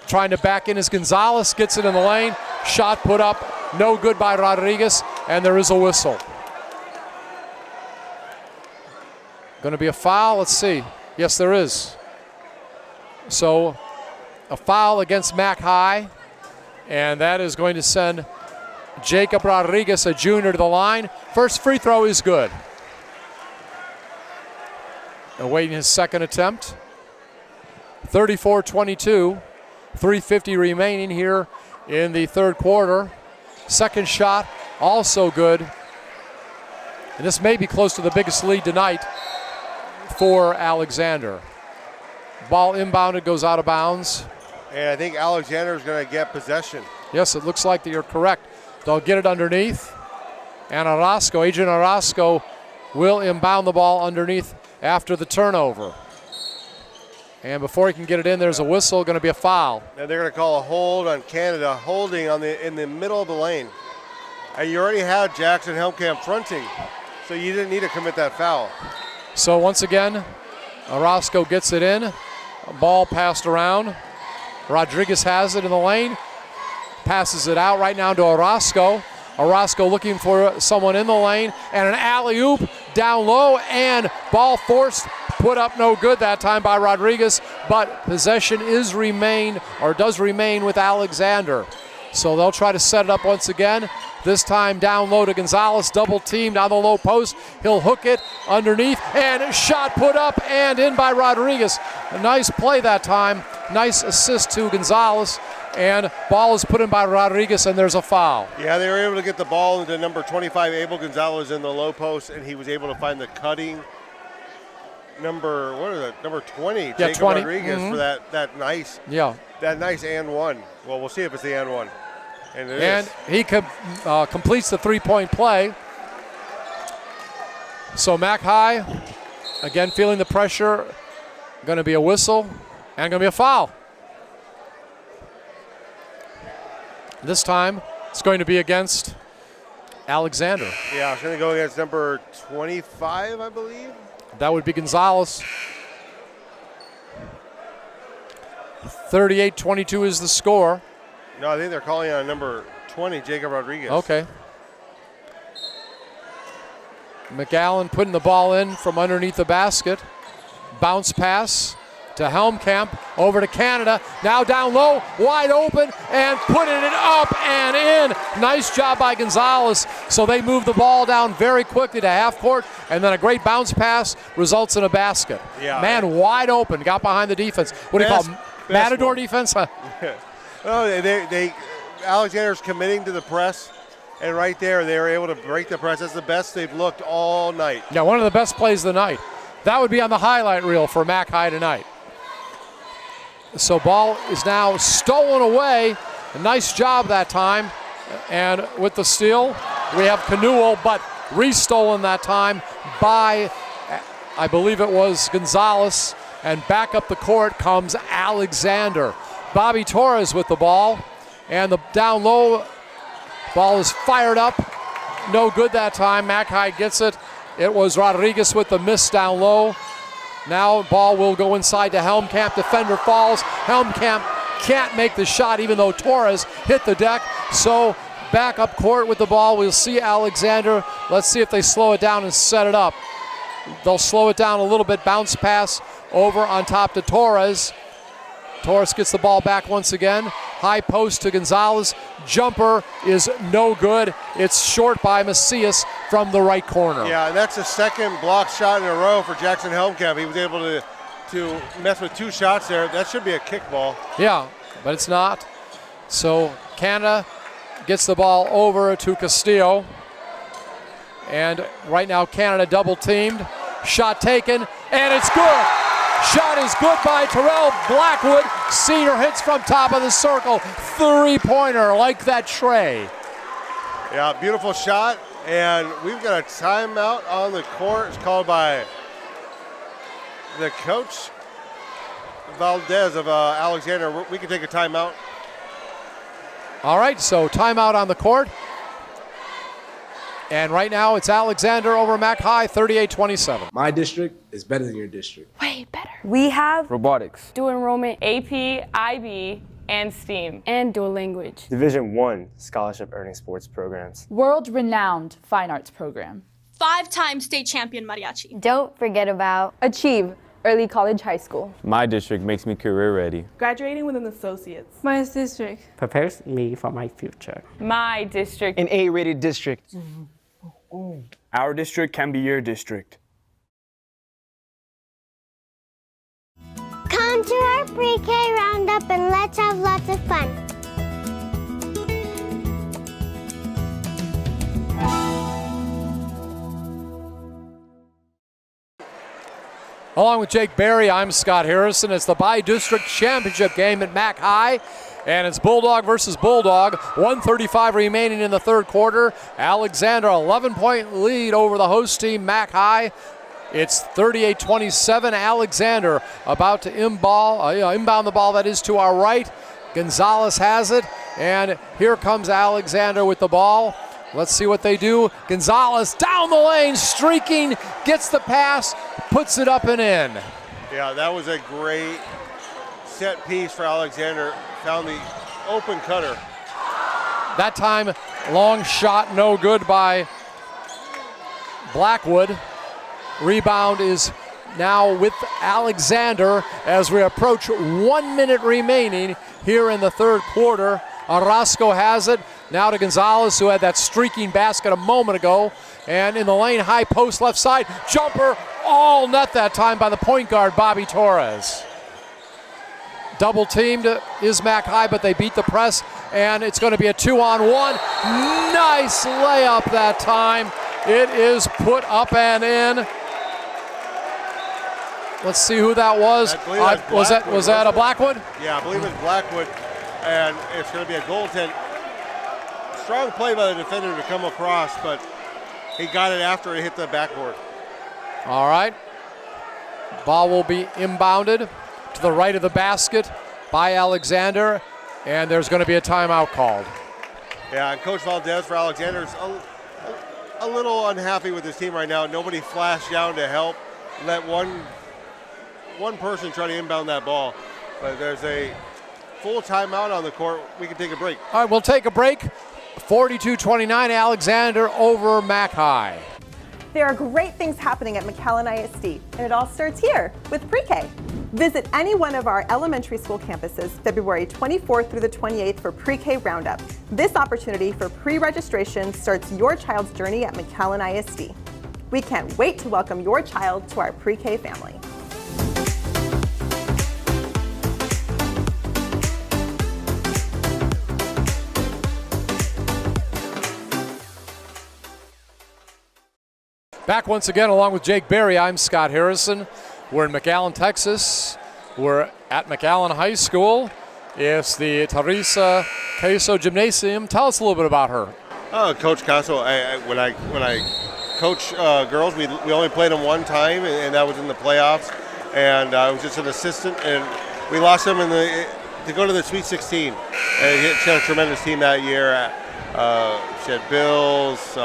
Trying to back in as Gonzalez gets it in the lane. Shot put up, no good by Rodriguez, and there is a whistle. Going to be a foul, let's see. Yes, there is. So a foul against Mac High, and that is going to send Jacob Rodriguez, a junior, to the line. First free throw is good. Awaiting his second attempt. 34-22, 3:50 remaining here in the third quarter. Second shot, also good. And this may be close to the biggest lead tonight for Alexander. Ball inbounded, goes out of bounds. And I think Alexander's going to get possession. Yes, it looks like that you're correct. They'll get it underneath. And Adrian Orozco will inbound the ball underneath after the turnover. And before he can get it in, there's a whistle, going to be a foul. And they're going to call a hold on Canada, holding in the middle of the lane. And you already had Jackson Helmkamp fronting, so you didn't need to commit that foul. So once again, Orozco gets it in. Ball passed around. Rodriguez has it in the lane. Passes it out right now to Orozco. Orozco looking for someone in the lane, and an alley-oop down low, and ball forced, put up no good that time by Rodriguez, but possession does remain with Alexander. So they'll try to set it up once again. This time down low to Gonzalez, double teamed on the low post. He'll hook it underneath, and shot put up and in by Rodriguez. A nice play that time. Nice assist to Gonzalez. And ball is put in by Rodriguez, and there's a foul. Yeah, they were able to get the ball into number 25, Abel Gonzalez, in the low post, and he was able to find the cutting number 20, Jacob 20. Rodriguez, for that nice and one. Well, we'll see if it's the and one. And it is. He completes the three-point play. So Mac High, again feeling the pressure, going to be a whistle, and going to be a foul. This time, it's going to be against Alexander. Yeah, it's going to go against number 25, I believe. That would be Gonzalez. 38-22 is the score. No, I think they're calling on number 20, Jacob Rodriguez. Okay. McAllen putting the ball in from underneath the basket. Bounce pass to Helmkamp, over to Canada, now down low, wide open, and putting it up and in. Nice job by Gonzalez. So they move the ball down very quickly to half court, and then a great bounce pass results in a basket. Yeah, Man, wide open, got behind the defense. What do you call it? Matador defense? No, Alexander's committing to the press, and right there they were able to break the press. That's the best they've looked all night. Yeah, one of the best plays of the night. That would be on the highlight reel for Mac High tonight. So ball is now stolen away. A nice job that time. And with the steal, we have Canuel, but restolen that time by, I believe it was Gonzalez. And back up the court comes Alexander. Bobby Torres with the ball. And the down low ball is fired up. No good that time. Mac High gets it. It was Rodriguez with the miss down low. Now ball will go inside to Helmkamp. Defender falls. Helmkamp can't make the shot even though Torres hit the deck. So back up court with the ball. We'll see Alexander. Let's see if they slow it down and set it up. They'll slow it down a little bit. Bounce pass over on top to Torres. Torres gets the ball back once again. High post to Gonzalez. Jumper is no good. It's short by Macias from the right corner. Yeah, and that's the second block shot in a row for Jackson Helmkamp. He was able to mess with 2 shots there. That should be a kickball. Yeah, but it's not. So Canada gets the ball over to Castillo. And right now Canada double teamed. Shot taken, and it's good. Shot is good by Terrell Blackwood. Senior hits from top of the circle. 3-pointer like that tray. Yeah, beautiful shot. And we've got a timeout on the court. It's called by the coach, Valdez of Alexander. We can take a timeout. All right, so timeout on the court. And right now it's Alexander over Mac High, 38-27. My district is better than your district. Way better. We have Robotics, Dual enrollment, AP, IB, and STEAM, and dual language. Division I scholarship earning sports programs. World-renowned fine arts program. 5-time state champion mariachi. Don't forget about Achieve, early college high school. My district makes me career ready. Graduating with an associate's. My district. Prepares me for my future. My district. An A-rated district. Our district can be your district. Come to our pre-K roundup and let's have lots of fun. Along with Jake Berry, I'm Scott Harrison. It's the bi-district championship game at Mac High. And it's Bulldog versus Bulldog. 1:35 remaining in the third quarter. Alexander, 11-point lead over the host team, Mac High. It's 38-27. Alexander about to inbound the ball that is to our right. Gonzalez has it. And here comes Alexander with the ball. Let's see what they do. Gonzalez down the lane, streaking, gets the pass, puts it up and in. Yeah, that was a great set piece for Alexander. Found the open cutter. That time, long shot, no good by Blackwood. Rebound is now with Alexander as we approach 1 minute remaining here in the third quarter. Orozco has it. Now to Gonzalez, who had that streaking basket a moment ago. And in the lane, high post left side. Jumper, all net that time by the point guard, Bobby Torres. Double teamed is Mac High, but they beat the press, and it's going to be a 2-on-1. Nice layup that time. It is put up and in. Let's see who that was. Was that a Blackwood? Yeah, I believe it's Blackwood, and it's going to be a goaltend. Strong play by the defender to come across, but he got it after it hit the backboard. All right. Ball will be inbounded to the right of the basket by Alexander, and there's going to be a timeout called. Yeah, and Coach Valdez for Alexander is a little unhappy with his team right now. Nobody flashed down to help. Let one person try to inbound that ball. But there's a full timeout on the court. We can take a break. All right, we'll take a break. 42-29, Alexander over Mac High. There are great things happening at McAllen ISD, and it all starts here with pre-K. Visit any one of our elementary school campuses February 24th through the 28th for pre-K roundup. This opportunity for pre-registration starts your child's journey at McAllen ISD. We can't wait to welcome your child to our pre-K family. Back once again along with Jake Berry, I'm Scott Harrison. We're in McAllen, Texas. We're at McAllen High School. It's the Teresa Queso Gymnasium. Tell us a little bit about her. Coach Caso, when I coach girls, we only played them one time, and that was in the playoffs. And I was just an assistant, and we lost them to go to the Sweet 16. And she had a tremendous team that year. She had Bills.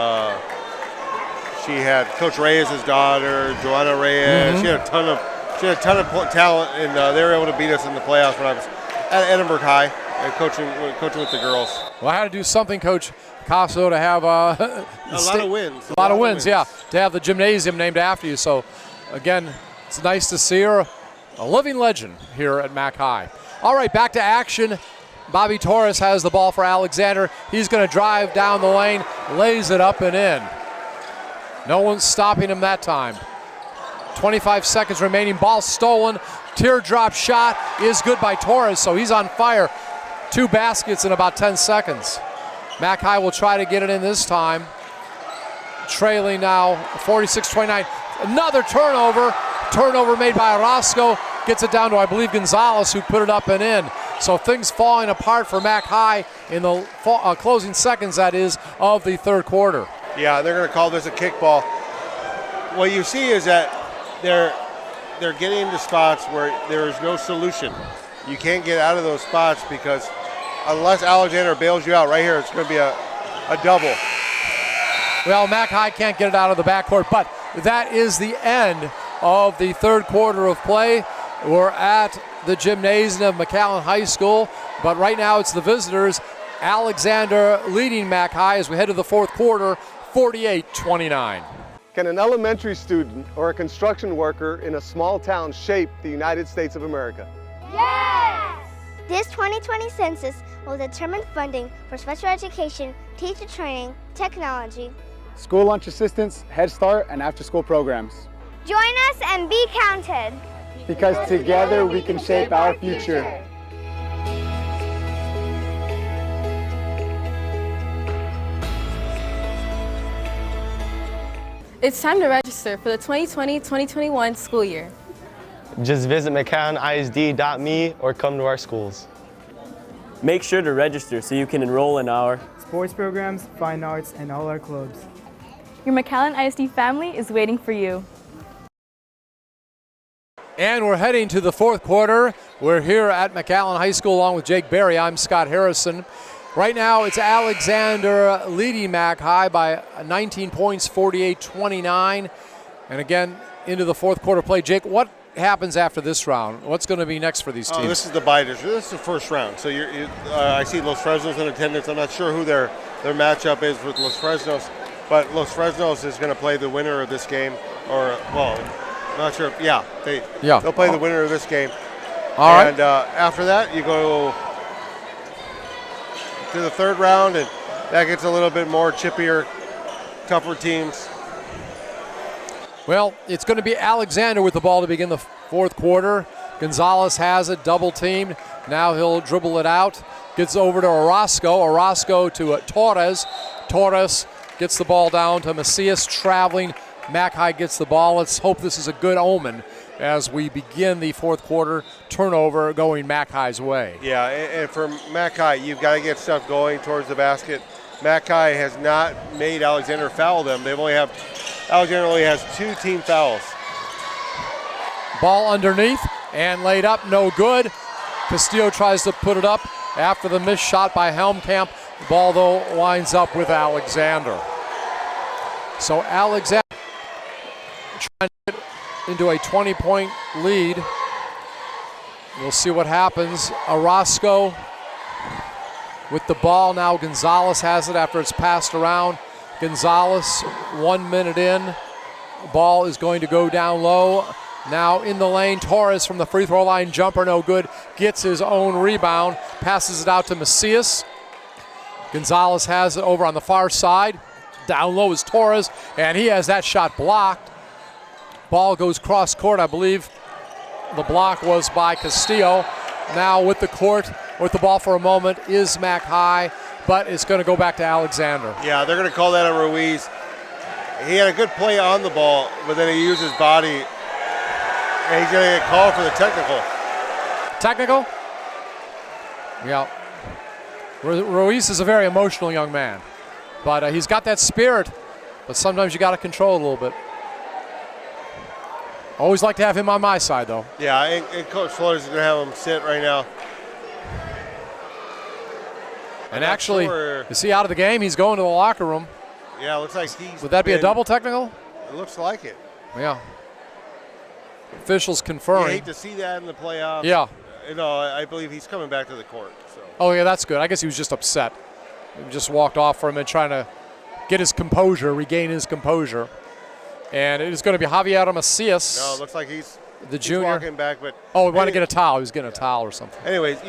She had Coach Reyes' daughter, Joanna Reyes. Mm-hmm. She had a ton of talent, and they were able to beat us in the playoffs when I was at Edinburgh High, coaching with the girls. Well, I had to do something, Coach Casso, to have a lot of wins. A lot of wins, yeah. To have the gymnasium named after you. So, again, it's nice to see her, a living legend here at Mac High. All right, back to action. Bobby Torres has the ball for Alexander. He's going to drive down the lane, lays it up and in. No one's stopping him that time. 25 seconds remaining, ball stolen. Teardrop shot is good by Torres, so he's on fire. 2 baskets in about 10 seconds. Mac High will try to get it in this time. Trailing now, 46-29. Another turnover. Turnover made by Orozco. Gets it down to, I believe, Gonzalez, who put it up and in. So things falling apart for Mac High in the closing seconds, that is, of the third quarter. Yeah, they're going to call this a kickball. What you see is that they're getting into spots where there is no solution. You can't get out of those spots because unless Alexander bails you out right here, it's going to be a double. Well, Mac High can't get it out of the backcourt, but that is the end of the third quarter of play. We're at the gymnasium of McAllen High School, but right now it's the visitors. Alexander leading Mac High as we head to the fourth quarter, 48-29. Can an elementary student or a construction worker in a small town shape the United States of America? Yes! This 2020 census will determine funding for special education, teacher training, technology, school lunch assistance, Head Start, and after-school programs. Join us and be counted. Because together we can shape our future. It's time to register for the 2020-2021 school year. Just visit McAllen or come to our schools. Make sure to register so you can enroll in our sports programs, fine arts, and all our clubs. Your McAllen ISD family is waiting for you. And we're heading to the fourth quarter. We're here at McAllen High School along with Jake Berry. I'm Scott Harrison. Right now it's Alexander leading Mac High by 19 points, 48-29. And again, into the fourth quarter play. Jake, what happens after this round? What's going to be next for these teams? This is the bye district. This is the first round. So I see Los Fresnos in attendance. I'm not sure who their matchup is with Los Fresnos, but Los Fresnos is going to play the winner of this game, or, well, not sure. Yeah, they'll play the winner of this game. All right. And after that, you go to the third round, and that gets a little bit more chippier, tougher teams. Well, it's going to be Alexander with the ball to begin the fourth quarter. Gonzalez has it, double teamed. Now he'll dribble it out. Gets over to Orozco. Orozco to Torres. Torres gets the ball down to Macias, traveling. Mac High gets the ball. Let's hope this is a good omen as we begin the fourth quarter. Turnover going Mac High's way. Yeah, and for Mac High, you've got to get stuff going towards the basket. Mac High has not made Alexander foul them. Alexander only has 2 team fouls. Ball underneath and laid up, no good. Castillo tries to put it up after the missed shot by Helmkamp. The ball, though, winds up with Alexander. So Alexander trying to get into a 20-point lead. We'll see what happens. Orozco with the ball. Now Gonzalez has it after it's passed around. Gonzalez, 1 minute in. Ball is going to go down low. Now in the lane, Torres from the free throw line, jumper no good. Gets his own rebound, passes it out to Macias. Gonzalez has it over on the far side. Down low is Torres, and he has that shot blocked. Ball goes cross court, I believe. The block was by Castillo. Now with the ball for a moment is Mac High, but it's going to go back to Alexander. Yeah, they're going to call that on Ruiz. He had a good play on the ball, but then he used his body, and he's going to get called for the technical. Technical? Yeah. Ruiz is a very emotional young man, but he's got that spirit, but sometimes you got to control it a little bit. Always like to have him on my side, though. Yeah, and Coach Flores is going to have him sit right now. And actually, is he out of the game? He's going to the locker room. Yeah, it looks like he's. Would that be a double technical? It looks like it. Yeah. Officials confirming. You hate to see that in the playoffs. Yeah. No, I believe he's coming back to the court. So. Oh, yeah, that's good. I guess he was just upset. He just walked off for him and trying to get his composure, regain his composure. And it is going to be Javier Macias. No, it looks like he's junior. Walking back, but he wanted to get a towel. He was getting a towel or something. Anyways,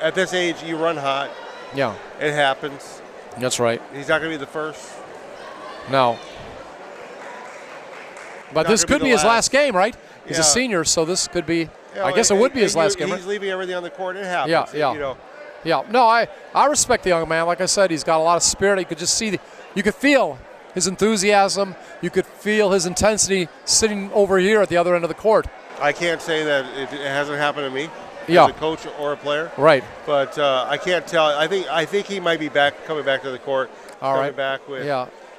at this age, you run hot. Yeah. It happens. That's right. He's not going to be the first. No. But this could be his last game, right? He's a senior, so this could be. I guess it would be his last game. He's leaving everything on the court. It happens. Yeah. No, I respect the young man. Like I said, he's got a lot of spirit. You could just see you could feel his enthusiasm. You could feel his intensity sitting over here at the other end of the court. I can't say that it hasn't happened to me as a coach or a player. Right. But I can't tell. I think he might be coming back to the court. Coming back with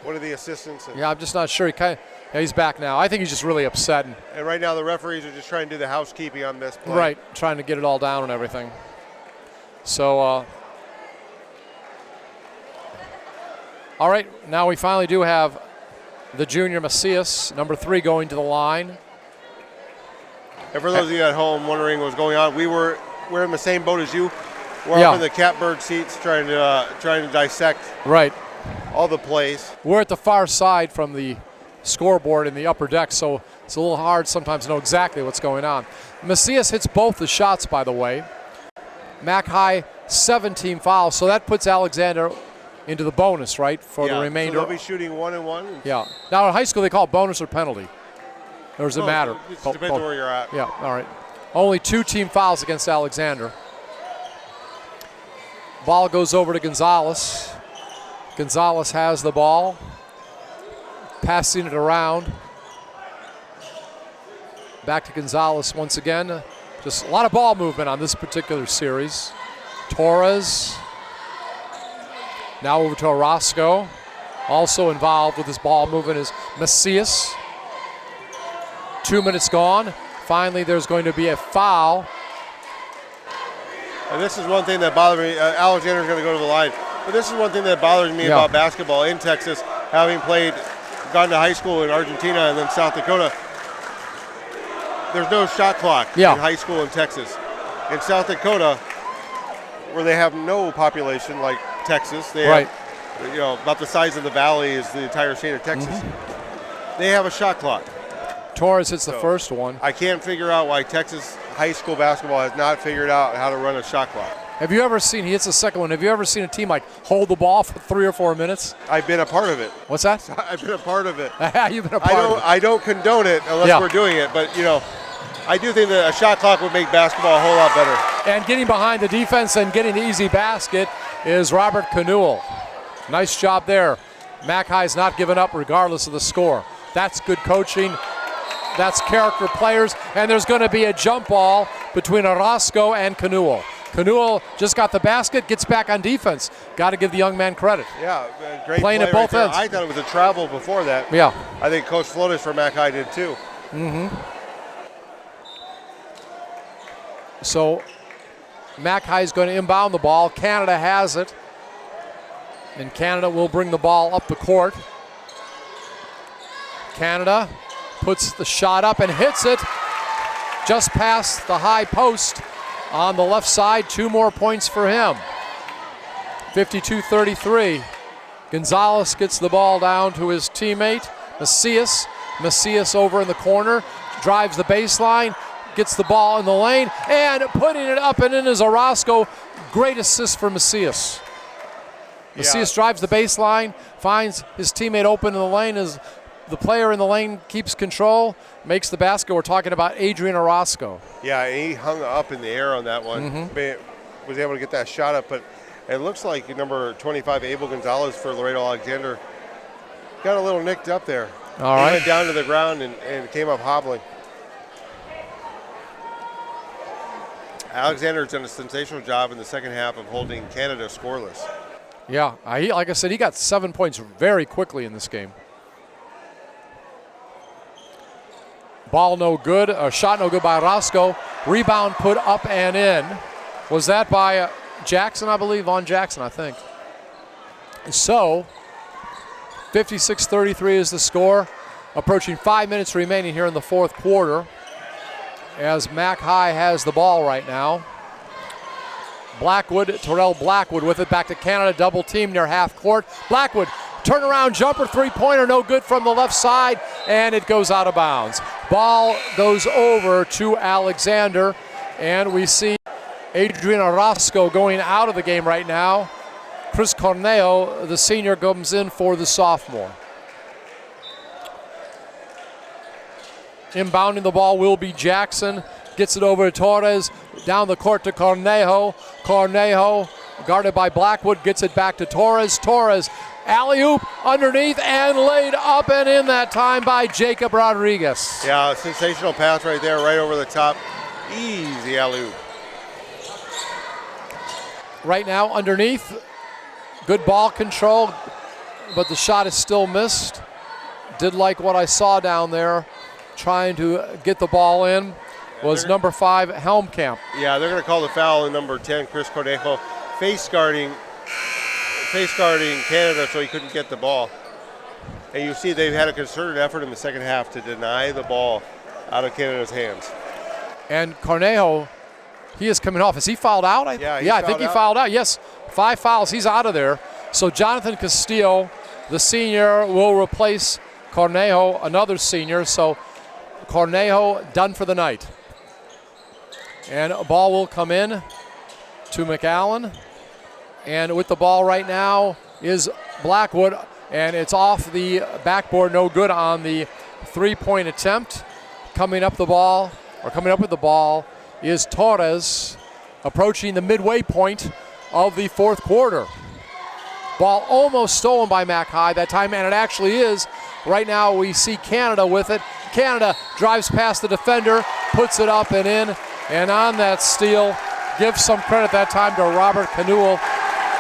one of the assistants. I'm just not sure. He's back now. I think he's just really upset. And right now the referees are just trying to do the housekeeping on this play. Right, trying to get it all down and everything. So, all right, now we finally do have the junior Macias, number 3, going to the line. And for those of you at home wondering what's going on, we're in the same boat as you. We're up in the catbird seats trying to dissect all the plays. We're at the far side from the scoreboard in the upper deck, so it's a little hard sometimes to know exactly what's going on. Macias hits both the shots, by the way. Mac High 17 fouls, so that puts Alexander into the bonus, right, for the remainder. So they'll be shooting 1 and 1. Yeah. Now in high school they call it bonus or penalty. Or does it matter? It depends where you're at. Yeah, all right. Only 2 team fouls against Alexander. Ball goes over to Gonzalez. Gonzalez has the ball. Passing it around. Back to Gonzalez once again. Just a lot of ball movement on this particular series. Torres. Now over to Orozco. Also involved with this ball movement is Macias. 2 minutes gone. Finally, there's going to be a foul. And this is one thing that bothers me. Alexander's going to go to the line. But this is one thing that bothers me about basketball in Texas, having gone to high school in Argentina and then South Dakota. There's no shot clock in high school in Texas. In South Dakota, where they have no population like Texas, they have, about the size of the valley is the entire state of Texas. They have a shot clock. Torres hits the first one. I can't figure out why Texas high school basketball has not figured out how to run a shot clock. Have you ever seen, he hits the second one, have you ever seen a team hold the ball for 3 or 4 minutes? I've been a part of it. What's that? I've been a part of it. You've been a part of it. I don't condone it unless we're doing it, but I do think that a shot clock would make basketball a whole lot better. And getting behind the defense and getting the easy basket is Robert Canuel. Nice job there. Mac High's not giving up regardless of the score. That's good coaching. That's character players. And there's going to be a jump ball between Orozco and Canuel. Canuel just got the basket, gets back on defense. Got to give the young man credit. Yeah, great playing play at both ends. I thought it was a travel before that. Yeah. I think Coach Flotis for Mac High did too. So Mac High is going to inbound the ball. Canada has it. And Canada will bring the ball up the court. Canada puts the shot up and hits it just past the high post on the left side. 2 more points for him. 52-33. Gonzalez gets the ball down to his teammate, Macias. Macias over in the corner, drives the baseline, gets the ball in the lane, and putting it up and in is Orozco. Great assist for Macias. Macias drives the baseline, finds his teammate open in the lane as the player in the lane keeps control, makes the basket. We're talking about Adrian Orozco. Yeah, and he hung up in the air on that one. Was able to get that shot up, but it looks like number 25, Abel Gonzalez for Laredo Alexander, got a little nicked up there. All he right. went down to the ground and came up hobbling. Alexander's done a sensational job in the second half of holding Canada scoreless. Yeah, like I said, he got 7 points very quickly in this game. Ball no good, a shot no good by Orozco. Rebound put up and in. Was that by Jackson, I believe? Vaughn Jackson, I think. So, 56-33 is the score. Approaching 5 minutes remaining here in the fourth quarter. as Mac High has the ball right now. Blackwood, Terrell Blackwood with it, back to Canada, double team near half court. Blackwood, turnaround jumper, three-pointer, no good from the left side, and it goes out of bounds. Ball goes over to Alexander, and we see Adrian Orozco going out of the game right now. Chris Cornejo, the senior, comes in for the sophomore. Inbounding the ball will be Jackson. Gets it over to Torres. Down the court to Cornejo. Cornejo, guarded by Blackwood, gets it back to Torres. Torres, alley-oop underneath and laid up and in that time by Jacob Rodriguez. Yeah, sensational pass right there, right over the top. Easy alley-oop. Right now underneath. Good ball control, but the shot is still missed. Did like what I saw down there. Trying to get the ball in was number 5, Helmkamp. Yeah, they're going to call the foul on number 10, Chris Cornejo, face guarding Canada so he couldn't get the ball. And you see they've had a concerted effort in the second half to deny the ball out of Canada's hands. And Cornejo, he is coming off. Is he fouled out? I think he fouled out. Yes, 5 fouls. He's out of there. So Jonathan Castillo, the senior, will replace Cornejo, another senior. So Cornejo done for the night. And a ball will come in to McAllen. And with the ball right now is Blackwood, and it's off the backboard, no good on the three-point attempt. Coming up with the ball is Torres, approaching the midway point of the fourth quarter. Ball almost stolen by Mac High that time, and it actually is. Right now we see Canada with it. Canada drives past the defender, puts it up and in, and on that steal, gives some credit that time to Robert Canuel.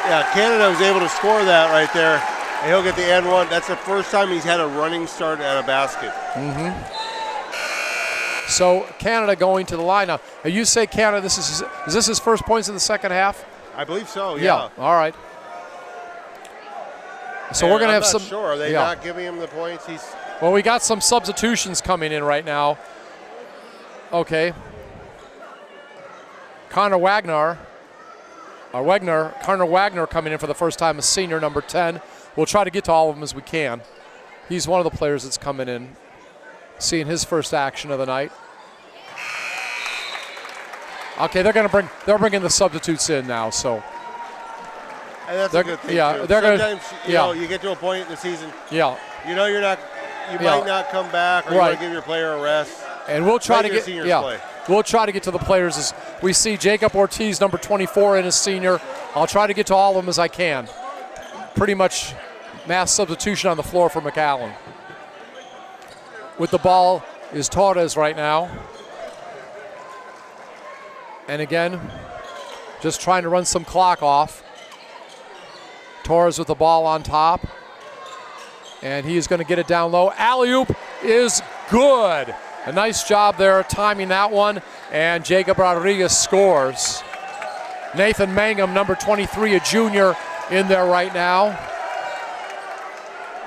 Yeah, Canada was able to score that right there, and he'll get the and one. That's the first time he's had a running start at a basket. So Canada going to the line now. You say Canada, is this his first points in the second half? I believe so, yeah. All right. So we're going to have some. Sure, are they not giving him the points? Well, we got some substitutions coming in right now. Okay. Connor Wagner coming in for the first time, a senior, number 10. We'll try to get to all of them as we can. He's one of the players that's coming in, seeing his first action of the night. Okay, they're bringing the substitutes in now, so. And that's a good thing, too. Sometimes, you get to a point in the season, you know you might not come back, or you want to give your player a rest. And we'll try to get we'll try to get to the players as we see Jacob Ortiz, number 24, in his senior. I'll try to get to all of them as I can. Pretty much mass substitution on the floor for McAllen. With the ball is Torres right now. And again, just trying to run some clock off. Torres with the ball on top. And he is going to get it down low. Alley-oop is good. A nice job there timing that one. And Jacob Rodriguez scores. Nathan Mangum, number 23, a junior, in there right now.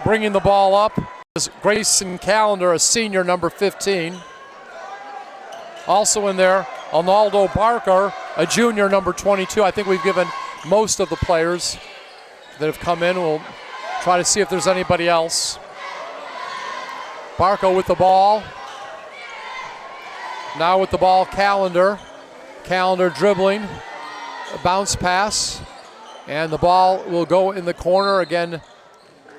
Bringing the ball up is Grayson Callender, a senior, number 15. Also in there, Arnaldo Barker, a junior, number 22. I think we've given most of the players that have come in. We'll try to see if there's anybody else. Barco with the ball. Now with the ball, Callender. Callender dribbling. A bounce pass. And the ball will go in the corner. Again,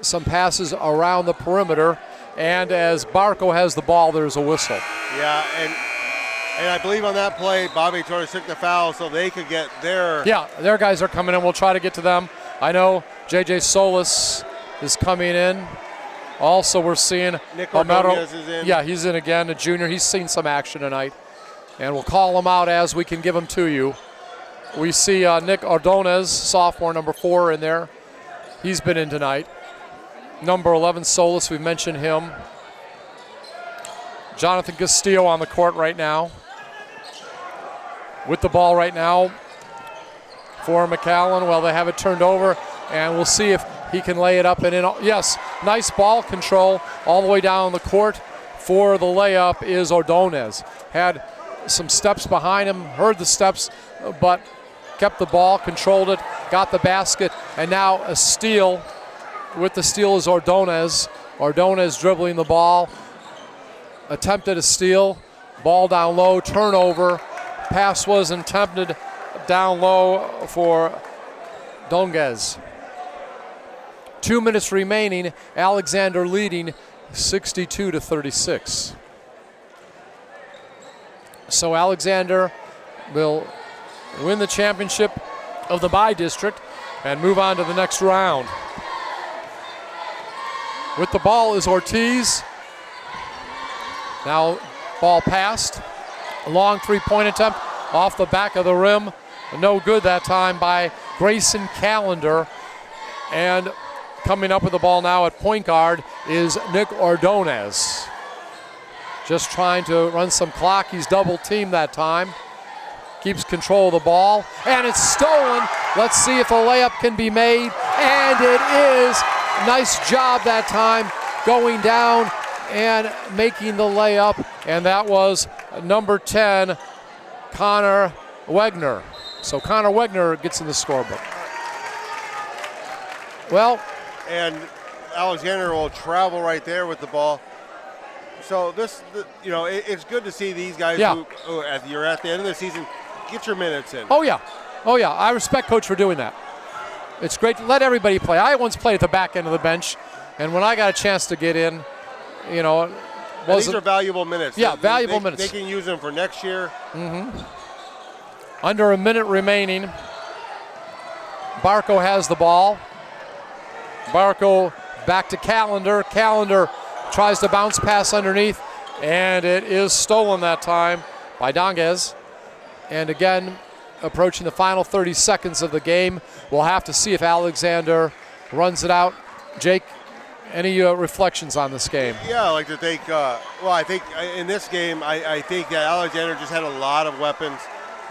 some passes around the perimeter. And as Barco has the ball, there's a whistle. Yeah, and I believe on that play, Bobby Torres took the foul so they could get their... Yeah, their guys are coming in. We'll try to get to them. I know J.J. Solis is coming in. Also, we're seeing Nick Ordonez is in. Yeah, he's in again, a junior. He's seen some action tonight. And we'll call him out as we can give him to you. We see Nick Ordonez, sophomore, number 4, in there. He's been in tonight. Number 11, Solis, we mentioned him. Jonathan Castillo on the court right now. With the ball right now for McAllen. Well, they have it turned over, and we'll see if he can lay it up and in. Yes, nice ball control all the way down the court. For the layup is Ordonez. Had some steps behind him, heard the steps, but kept the ball, controlled it, got the basket, and now a steal. With the steal is Ordonez. Ordonez dribbling the ball, attempted a steal, ball down low, turnover. Pass was attempted down low for Donguez. 2 minutes remaining, Alexander leading 62-36. So Alexander will win the championship of the bi-district and move on to the next round. With the ball is Ortiz. Now ball passed. A long three-point attempt off the back of the rim. No good that time by Grayson Callender. And coming up with the ball now at point guard is Nick Ordonez. Just trying to run some clock. He's double teamed that time. Keeps control of the ball, and it's stolen. Let's see if a layup can be made, and it is. Nice job that time going down and making the layup, and that was number 10, Connor Wegner. So Connor Wegner gets in the scorebook. Well, and Alexander will travel right there with the ball. So this, it's good to see these guys who you're at the end of the season, get your minutes in. Oh yeah. I respect Coach for doing that. It's great to let everybody play. I once played at the back end of the bench, and when I got a chance to get in, these are valuable minutes. Yeah, valuable minutes. They can use them for next year. Under a minute remaining. Barco has the ball. Barco back to Callender. Callender tries to bounce pass underneath, and it is stolen that time by Donguez. And again, approaching the final 30 seconds of the game. We'll have to see if Alexander runs it out. Jake, any reflections on this game? Yeah, I like to think, I think in this game, I think that Alexander just had a lot of weapons.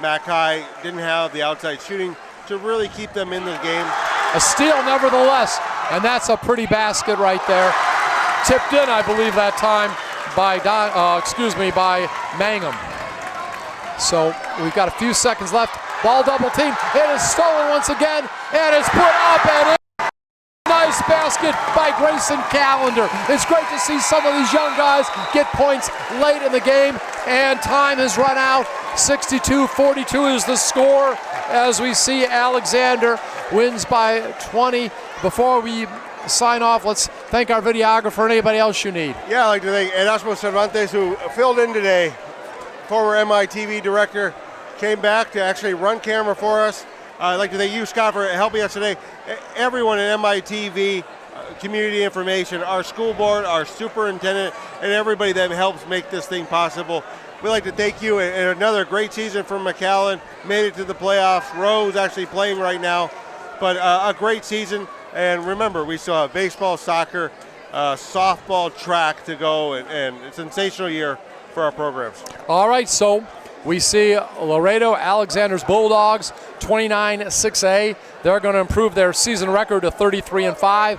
Mac High didn't have the outside shooting to really keep them in the game. A steal nevertheless, and that's a pretty basket right there. Tipped in, I believe, that time by Mangum. So we've got a few seconds left. Ball double team. It is stolen once again, and it's put up and in. Nice basket by Grayson Callender. It's great to see some of these young guys get points late in the game, and time has run out. 62-42 is the score as we see Alexander wins by 20. Before we sign off, let's thank our videographer and anybody else you need. Yeah, I'd like to thank Erasmo Cervantes, who filled in today. Former MITV director, came back to actually run camera for us. I'd like to thank you, Scott, for helping us today. Everyone at MITV, community information, our school board, our superintendent, and everybody that helps make this thing possible. We'd like to thank you, and another great season from McAllen. Made it to the playoffs. Rowe's actually playing right now, but a great season. And remember, we still have baseball, soccer, softball, track to go, and it's a sensational year for our programs. All right, so we see Laredo Alexander's Bulldogs 29-6A. They're going to improve their season record to 33-5.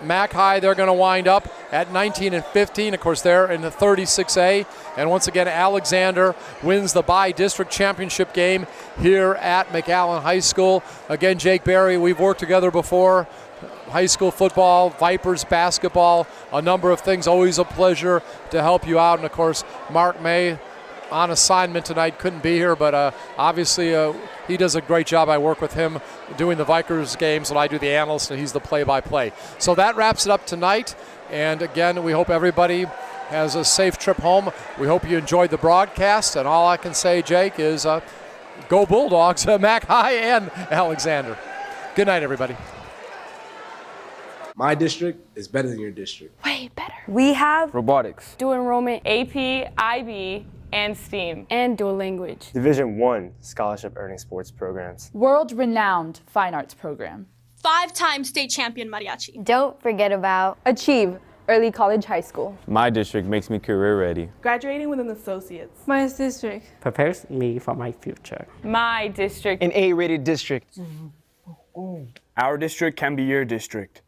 Mac High, they're going to wind up at 19-15. Of course, they're in the 36A. And once again, Alexander wins the bi-district championship game here at McAllen High School. Again, Jake Berry, we've worked together before. High school football, Vipers basketball, a number of things. Always a pleasure to help you out. And of course, Mark May on assignment tonight, couldn't be here, but obviously he does a great job. I work with him doing the Vikers games when I do the analyst, and he's the play-by-play. So that wraps it up tonight. And again, we hope everybody has a safe trip home. We hope you enjoyed the broadcast. And all I can say, Jake, is go Bulldogs, Mac High and Alexander. Good night, everybody. My district is better than your district. Way better. We have robotics, dual enrollment, AP, IB, and STEAM, and dual language. Division I scholarship earning sports programs. World-renowned fine arts program. 5-time state champion mariachi. Don't forget about Achieve, early college high school. My district makes me career ready. Graduating with an associate's. My district prepares me for my future. My district. An A-rated district. Our district can be your district.